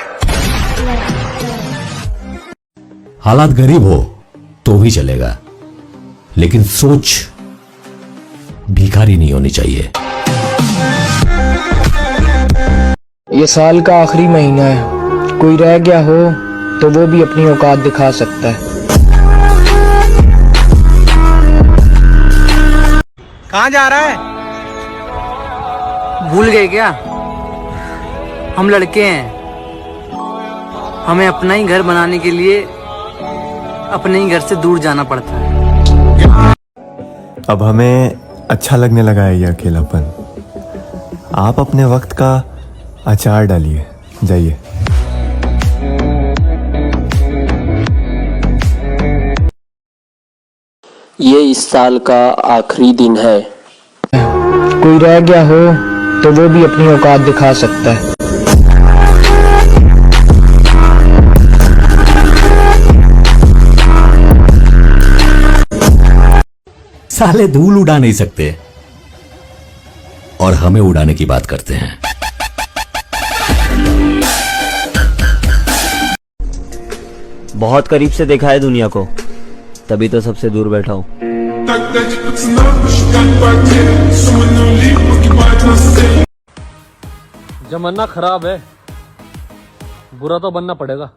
हालात गरीब हो तो भी चलेगा, लेकिन सोच भिखारी नहीं होनी चाहिए। ये साल का आखिरी महीना है, कोई रह गया हो तो वो भी अपनी औकात दिखा सकता है। कहाँ जा रहा है? भूल गए क्या? हम लड़के हैं, हमें अपना ही घर बनाने के लिए अपने ही घर से दूर जाना पड़ता है। अब हमें अच्छा लगने लगा है ये अकेलापन। आप अपने वक्त का अचार डालिए, जाइए। ये इस साल का आखिरी दिन है, कोई रह गया हो तो वो भी अपनी औकात दिखा सकता है। साले धूल उड़ा नहीं सकते और हमें उड़ाने की बात करते हैं। बहुत करीब से देखा है दुनिया को, तभी तो सबसे दूर बैठा हूं। जमाना खराब है, बुरा तो बनना पड़ेगा।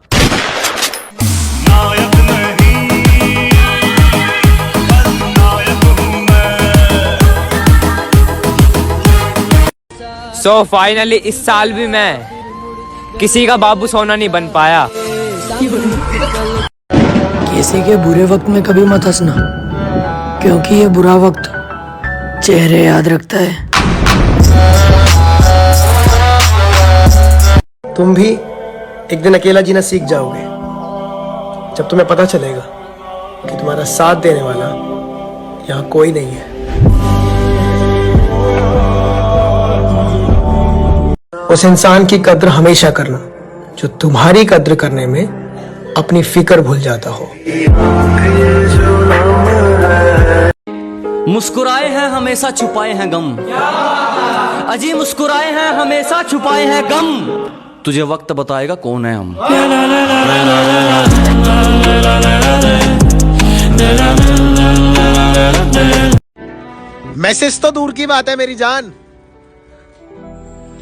सो फाइनली इस साल भी मैं किसी का बाबू सोना नहीं बन पाया। किसी के बुरे वक्त में कभी मत हंसना, क्योंकि ये बुरा वक्त चेहरे याद रखता है। तुम भी एक दिन अकेला जीना सीख जाओगे, जब तुम्हें पता चलेगा कि तुम्हारा साथ देने वाला यहाँ कोई नहीं है। उस इंसान की कद्र हमेशा करना जो तुम्हारी कद्र करने में अपनी फिक्र भूल जाता हो। मुस्कुराए हैं हमेशा छुपाए हैं गम, अजी मुस्कुराए हैं हमेशा छुपाए हैं गम, तुझे वक्त बताएगा कौन है हम। मैसेज तो दूर की बात है मेरी जान,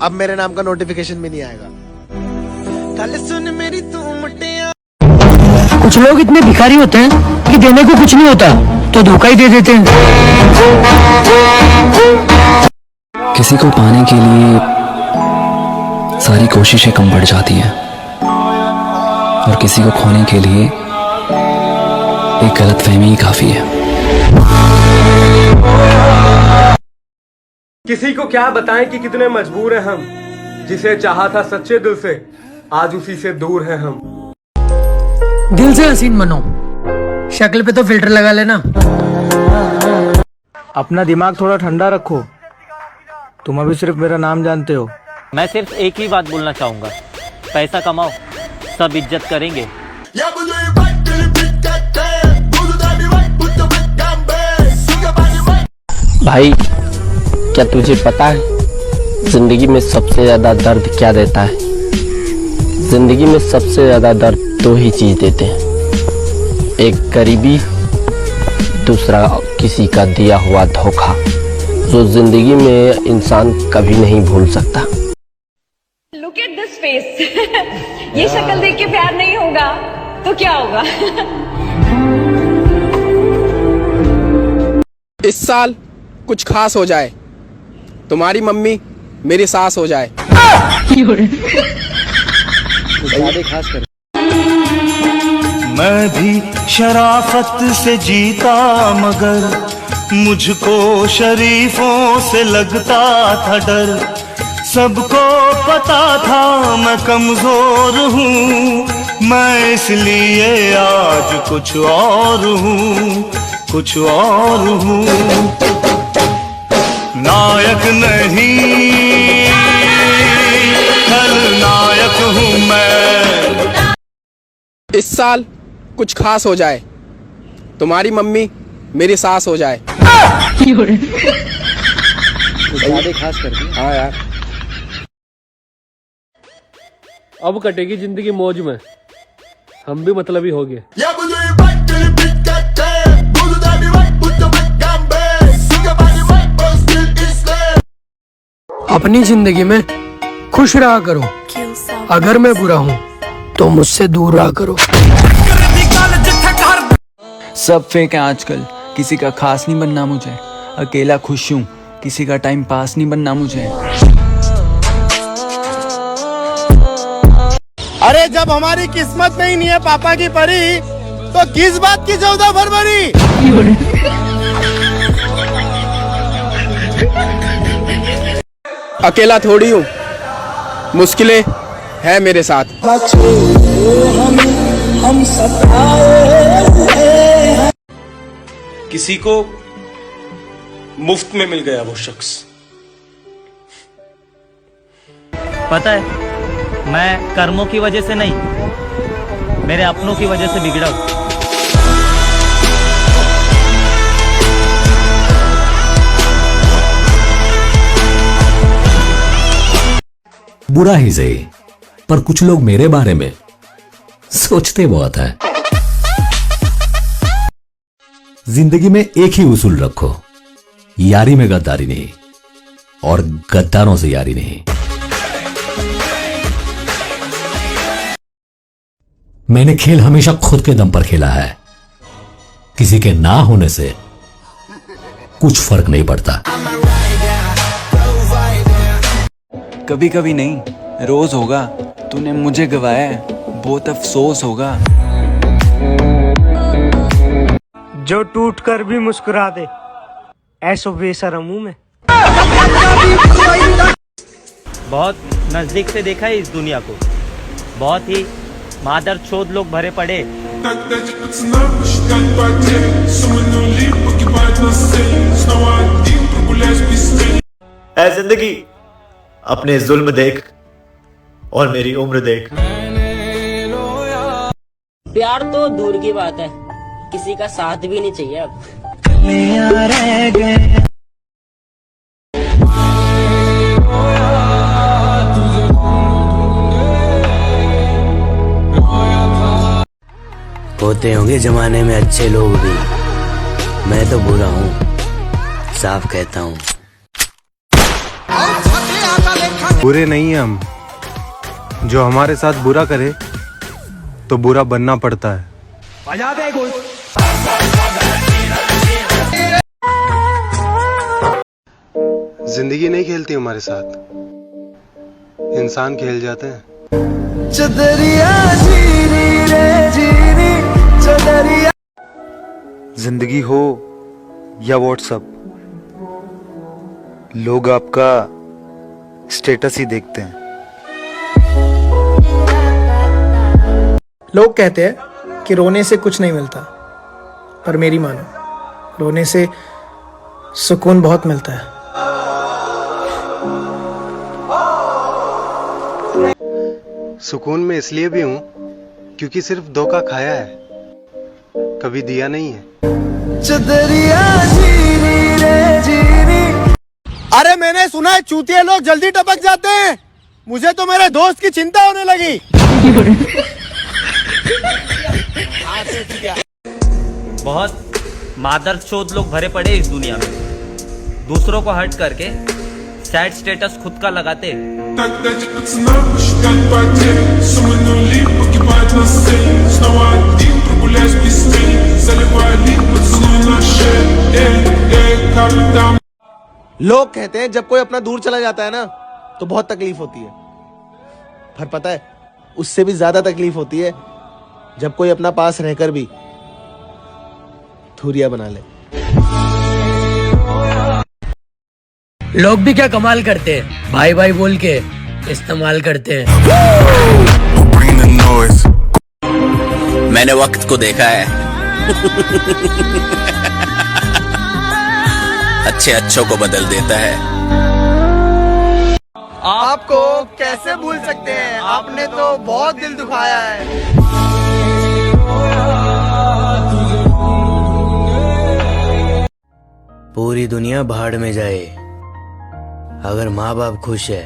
अब मेरे नाम का नोटिफिकेशन भी नहीं आएगा। कल सुन मेरी तू मुटिया। कुछ लोग इतने भिखारी होते हैं कि देने को कुछ नहीं होता तो धोखा ही दे देते हैं। किसी को पाने के लिए सारी कोशिशें कम पड़ जाती हैं और किसी को खोने के लिए एक गलतफहमी ही काफी है। किसी को क्या बताएं कि कितने मजबूर हैं हम, जिसे चाहा था सच्चे दिल से आज उसी से दूर हैं हम। दिल से हसीन बनो, शक्ल पे तो फिल्टर लगा लेना। अपना दिमाग थोड़ा ठंडा रखो, तुम अभी सिर्फ मेरा नाम जानते हो। मैं सिर्फ एक ही बात बोलना चाहूंगा, पैसा कमाओ, सब इज्जत करेंगे। भाई क्या तुझे पता है जिंदगी में सबसे ज्यादा दर्द क्या देता है? जिंदगी में सबसे ज्यादा दर्द दो ही चीज देते हैं, एक गरीबी, दूसरा किसी का दिया हुआ धोखा, जो जिंदगी में इंसान कभी नहीं भूल सकता। Look at this face. ये शक्ल देख के प्यार नहीं होगा तो क्या होगा? इस साल कुछ खास हो जाए, तुम्हारी मम्मी मेरी सास हो जाए। खास कर मैं भी शराफत से जीता मगर मुझको शरीफों से लगता था डर। सबको पता था मैं कमजोर हूँ, मैं इसलिए आज कुछ और हूँ, कुछ और हूँ। नायक नहीं खलनायक हूँ मैं। इस साल कुछ खास हो जाए, तुम्हारी मम्मी मेरी सास हो जाए। खास कर दी। हाँ यार, अब कटेगी जिंदगी मौज में, हम भी मतलबी हो गए। अपनी जिंदगी में खुश रहा करो, अगर मैं बुरा हूँ तो मुझसे दूर रहा करो। सब फेक है आजकल, किसी का खास नहीं बनना मुझे, अकेला खुश हूँ, किसी का टाइम पास नहीं बनना मुझे। अरे जब हमारी किस्मत में ही नहीं है पापा की परी, तो किस बात की 14 फरवरी? अकेला थोड़ी हूँ, मुश्किलें है मेरे साथ। किसी को मुफ्त में मिल गया वो शख्स। पता है मैं कर्मों की वजह से नहीं, मेरे अपनों की वजह से बिगड़ा हूं। बुरा ही सही, पर कुछ लोग मेरे बारे में सोचते बहुत है। जिंदगी में एक ही उसूल रखो, यारी में गद्दारी नहीं और गद्दारों से यारी नहीं। मैंने खेल हमेशा खुद के दम पर खेला है, किसी के ना होने से कुछ फर्क नहीं पड़ता। कभी कभी नहीं, रोज होगा, तूने मुझे गवाया है, बहुत अफसोस होगा। जो टूट कर भी मुस्कुरा दे, ऐसो बेशरम हूं मैं। बहुत नजदीक से देखा है इस दुनिया को, बहुत ही मादरचोद लोग भरे पड़े। ऐ जिंदगी अपने जुल्म देख और मेरी उम्र देख। प्यार तो दूर की बात है, किसी का साथ भी नहीं चाहिए अब। होते होंगे जमाने में अच्छे लोग भी, मैं तो बुरा हूँ, साफ कहता हूँ। बुरे नहीं हैं हम, जो हमारे साथ बुरा करे तो बुरा बनना पड़ता है। जिंदगी नहीं खेलती हमारे साथ, इंसान खेल जाते हैं। जिंदगी हो या व्हाट्सएप, लोग आपका स्टेटस ही देखते हैं। लोग कहते हैं कि रोने से कुछ नहीं मिलता, पर मेरी मानो, रोने से सुकून बहुत मिलता है। सुकून में इसलिए भी हूं क्योंकि सिर्फ धोखा खाया है, कभी दिया नहीं है। अरे मैंने सुना है चूतिए लोग जल्दी टपक जाते हैं, मुझे तो मेरे दोस्त की चिंता होने लगी। बहुत मादरचोद लोग भरे पड़े इस दुनिया में, दूसरों को हर्ट करके सैड स्टेटस खुद का लगाते। लोग कहते हैं जब कोई अपना दूर चला जाता है ना तो बहुत तकलीफ होती है, पर पता है उससे भी ज्यादा तकलीफ होती है जब कोई अपना पास रहकर भी धुरिया बना ले। लोग भी क्या कमाल करते हैं, भाई भाई बोल के इस्तेमाल करते हैं। मैंने वक्त को देखा है। अच्छे अच्छों को बदल देता है। आपको कैसे भूल सकते हैं, आपने तो बहुत दिल दुखाया है। पूरी दुनिया भाड़ में जाए, अगर माँ बाप खुश है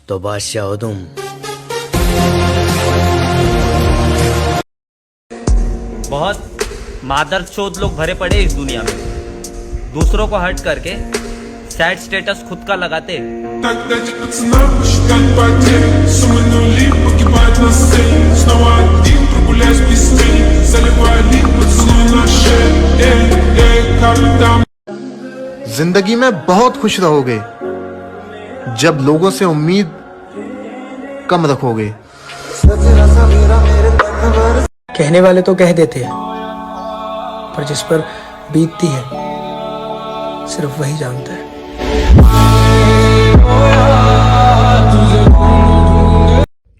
तो बादशाह हो तुम। बहुत मादरचोद लोग भरे पड़े इस दुनिया में, दूसरों को हर्ट करके सैड स्टेटस खुद का लगाते। जिंदगी में बहुत खुश रहोगे जब लोगों से उम्मीद कम रखोगे। कहने वाले तो कह देते हैं, पर जिस पर बीतती है सिर्फ वही जानता है।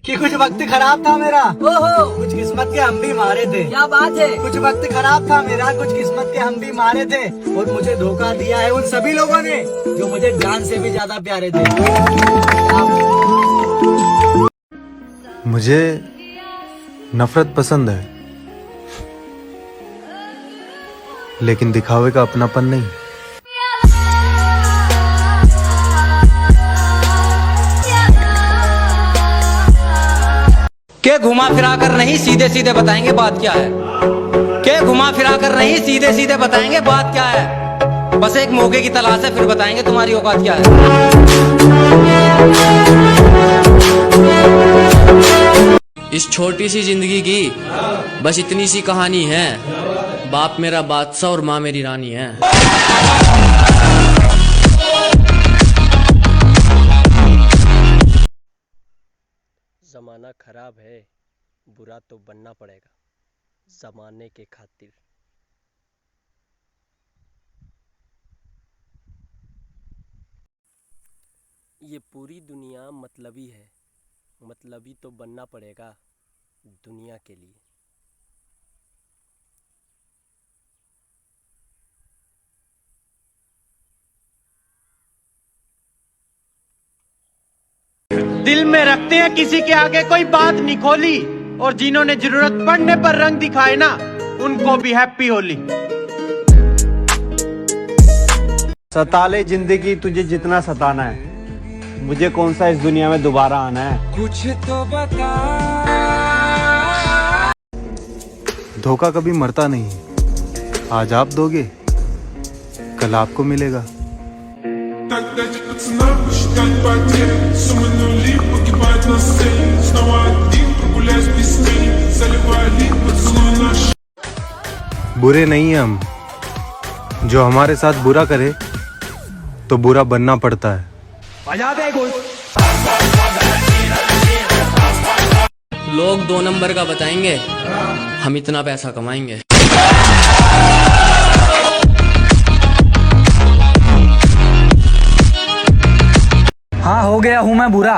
कि कुछ वक्त खराब था मेरा, ओहो कुछ किस्मत के हम भी मारे थे। क्या बात है, कुछ वक्त खराब था मेरा, कुछ किस्मत के हम भी मारे थे, और मुझे धोखा दिया है उन सभी लोगों ने जो मुझे जान से भी ज्यादा प्यारे थे। मुझे नफरत पसंद है, लेकिन दिखावे का अपनापन नहीं। के घुमा फिरा कर नहीं सीधे सीधे बताएंगे बात क्या है। के घुमा फिरा कर नहीं सीधे सीधे बताएंगे बात क्या है। बस एक मौके की तलाश है, फिर बताएंगे तुम्हारी औकात क्या है। इस छोटी सी जिंदगी की बस इतनी सी कहानी है। बाप मेरा बादशाह और माँ मेरी रानी है। जमाना खराब है, बुरा तो बनना पड़ेगा जमाने के खातिर। ये पूरी दुनिया मतलबी है, मतलबी तो बनना पड़ेगा दुनिया के लिए। दिल में रखते हैं किसी के आगे कोई बात नहीं खोली, और जिन्होंने जरूरत पड़ने पर रंग दिखाए ना, उनको भी हैप्पी होली। सताले जिंदगी तुझे जितना सताना है, मुझे कौन सा इस दुनिया में दोबारा आना है। कुछ तो बता। धोखा कभी मरता नहीं, आज आप दोगे कल आपको मिलेगा। बुरे नहीं हैं हम, जो हमारे साथ बुरा करे तो बुरा बनना पड़ता है। लोग 2 नंबर का बताएंगे, हम इतना पैसा कमाएंगे। हाँ, हो गया हूँ मैं बुरा,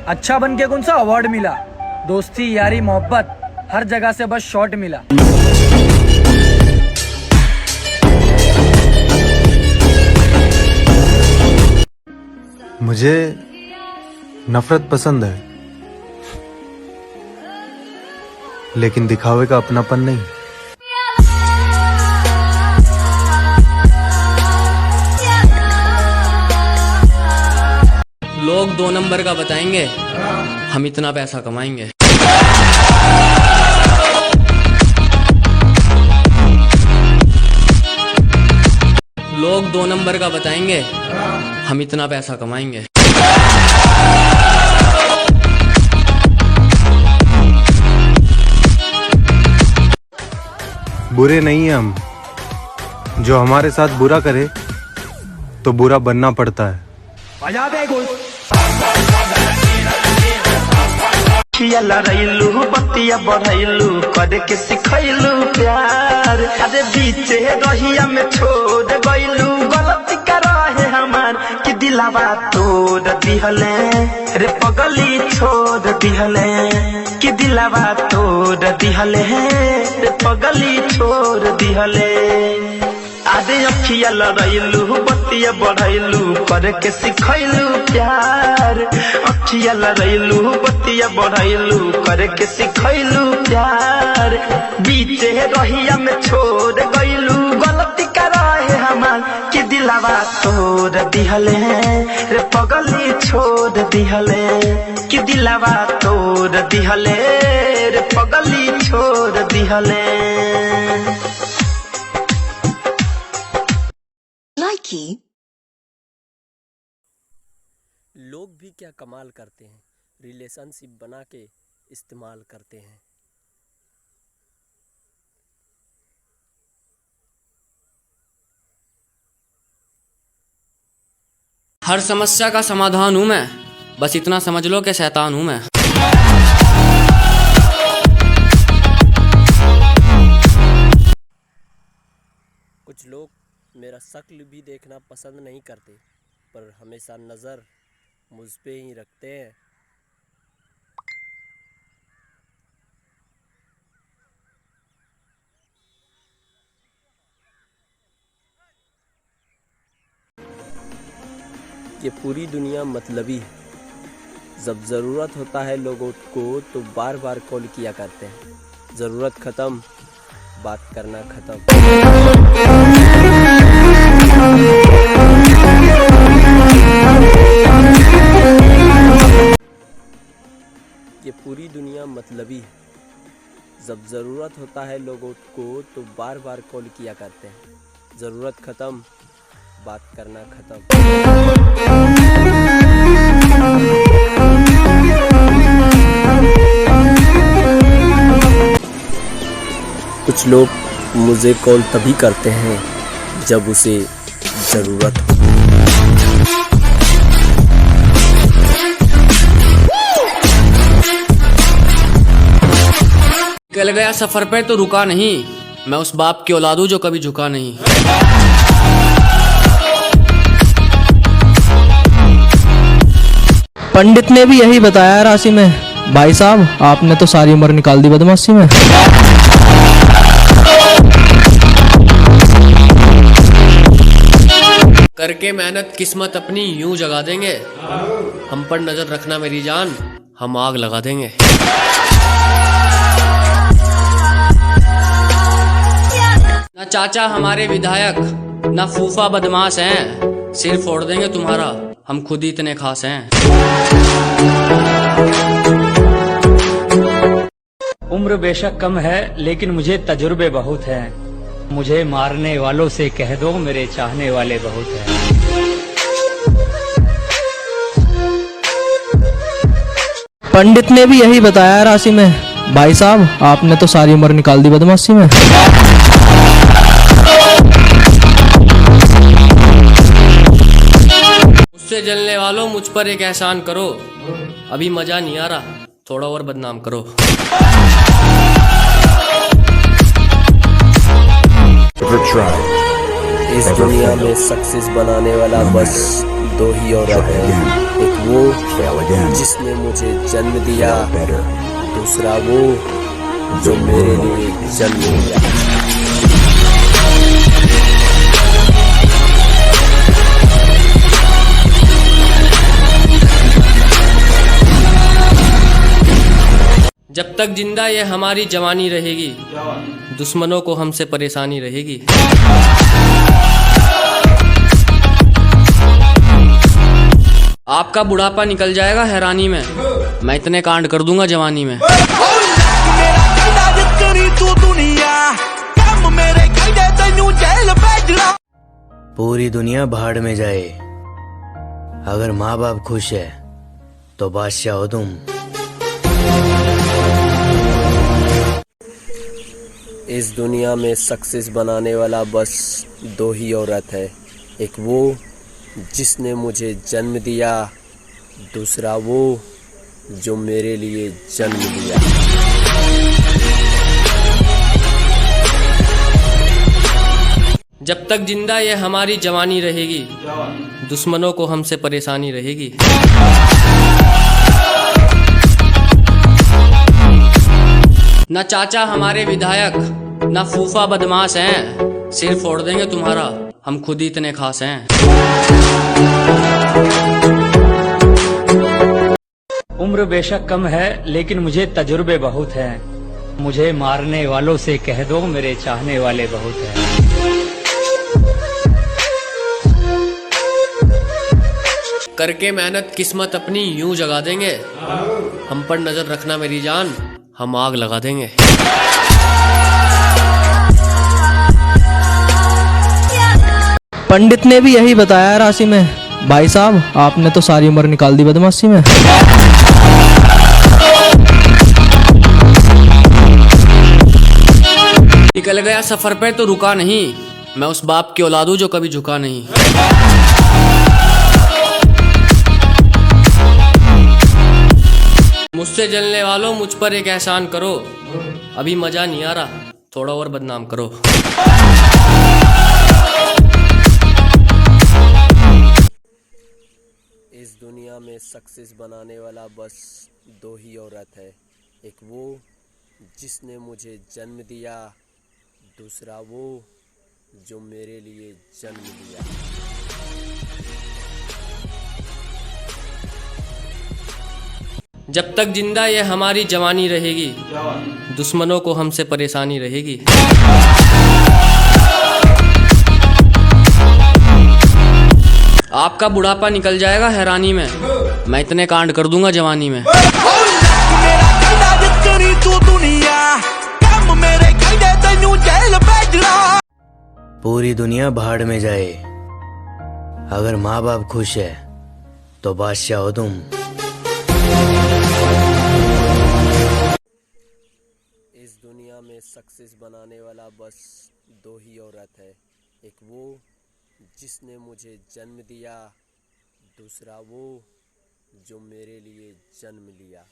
अच्छा बन के कौन सा अवार्ड मिला। दोस्ती यारी मोहब्बत हर जगह से बस शॉट मिला। मुझे नफरत पसंद है, लेकिन दिखावे का अपनापन नहीं। लोग 2 नंबर का बताएंगे, हम इतना पैसा कमाएंगे। लोग 2 नंबर का बताएंगे, हम इतना पैसा कमाएंगे। बुरे नहीं हैं हम, जो हमारे साथ बुरा करे तो बुरा बनना पड़ता है। बतिया बढ़ैलू करे के सिखैलू प्यार, अरे बीचे रहिया में छोड़ गइलू, गलती करे हमार कि दिलावा तोड़ दिहले रे पगली, छोड़ दिहले कि दिलावा तोड़ दिहले रे पगली, छोड़ दिहले। आदे अखिया लड़ैलू बतिया बढ़ैलू करे के सिखैलू प्यार, अखिया लड़ैलू बतिया बढ़ैलू करे के सिखैलू प्यार, बीचे रहिया में छोड़ गइलू, गलती करे हमार कि दिलावा तोड़ दिहले रे पगली, छोड़ दिहले कि दिलावा तोड़ दिहले रे पगली, छोड़ दिहले। लोग भी क्या कमाल करते हैं, रिलेशनशिप बना के इस्तेमाल करते हैं। हर समस्या का समाधान हूँ मैं, बस इतना समझ लो कि शैतान हूँ मैं। कुछ लोग मेरा शक्ल भी देखना पसंद नहीं करते, पर हमेशा नज़र मुझ पे ही रखते हैं। ये पूरी दुनिया मतलबी है, जब ज़रूरत होता है लोगों को तो बार बार कॉल किया करते हैं, ज़रूरत ख़त्म बात करना ख़त्म। ये पूरी दुनिया मतलबी है, जब ज़रूरत होता है लोगों को तो बार बार कॉल किया करते हैं, ज़रूरत ख़त्म बात करना ख़त्म। कुछ लोग मुझे कॉल तभी करते हैं जब उसे ज़रूरत हो। निकल गया सफर पे तो रुका नहीं, मैं उस बाप की औलाद हूं जो कभी झुका नहीं। पंडित ने भी यही बताया राशि में। भाई साहब आपने तो सारी उम्र निकाल दी बदमाशी में। करके मेहनत किस्मत अपनी यूं जगा देंगे, हम पर नजर रखना मेरी जान, हम आग लगा देंगे। ना चाचा हमारे विधायक, ना फूफा बदमाश हैं, सिर फोड़ देंगे तुम्हारा, हम खुद ही इतने खास हैं। उम्र बेशक कम है लेकिन मुझे तजुर्बे बहुत हैं। मुझे मारने वालों से कह दो मेरे चाहने वाले बहुत हैं। पंडित ने भी यही बताया राशि में। भाई साहब आपने तो सारी उम्र निकाल दी बदमाशी में। मुझसे जलने वालों मुझ पर एक एहसान करो, अभी मजा नहीं आ रहा, थोड़ा और बदनाम करो। इस दुनिया में सक्सेस बनाने वाला बस दो ही औरत है, एक वो जिसने मुझे जन्म दिया, दूसरा वो जो मेरे लिए जन्म लिया। जब तक जिंदा ये हमारी जवानी रहेगी, दुश्मनों को हमसे परेशानी रहेगी। आपका बुढ़ापा निकल जाएगा हैरानी में, मैं इतने कांड कर दूंगा जवानी में। पूरी दुनिया भाड़ में जाए, अगर माँ बाप खुश है तो बादशाह हो तुम। इस दुनिया में सक्सेस बनाने वाला बस दो ही औरत है, एक वो जिसने मुझे जन्म दिया, दूसरा वो जो मेरे लिए जन्म लिया। जब तक जिंदा ये हमारी जवानी रहेगी, दुश्मनों को हमसे परेशानी रहेगी। ना चाचा हमारे विधायक, ना फूफा बदमाश हैं, सिर फोड़ देंगे तुम्हारा, हम खुद ही इतने खास हैं। उम्र बेशक कम है लेकिन मुझे तजुर्बे बहुत हैं। मुझे मारने वालों से कह दो मेरे चाहने वाले बहुत हैं। करके मेहनत किस्मत अपनी यूं जगा देंगे, हम पर नजर रखना मेरी जान, हम आग लगा देंगे। पंडित ने भी यही बताया राशि में। भाई साहब आपने तो सारी उम्र निकाल दी बदमाशी में। निकल गया सफर पे तो रुका नहीं, मैं उस बाप की औलाद हूं जो कभी झुका नहीं। मुझसे जलने वालों मुझ पर एक एहसान करो, अभी मजा नहीं आ रहा, थोड़ा और बदनाम करो। इस दुनिया में सक्सेस बनाने वाला बस दो ही औरत है, एक वो जिसने मुझे जन्म दिया, दूसरा वो जो मेरे लिए जन्म लिया। जब तक जिंदा ये हमारी जवानी रहेगी, दुश्मनों को हमसे परेशानी रहेगी। आपका बुढ़ापा निकल जाएगा हैरानी में, मैं इतने कांड कर दूंगा जवानी में। पूरी दुनिया भाड़ में जाए, अगर माँ बाप खुश है तो बादशाह हो तुम। इस दुनिया में सक्सेस बनाने वाला बस दो ही औरत है, एक वो जिसने मुझे जन्म दिया, दूसरा वो जो मेरे लिए जन्म लिया।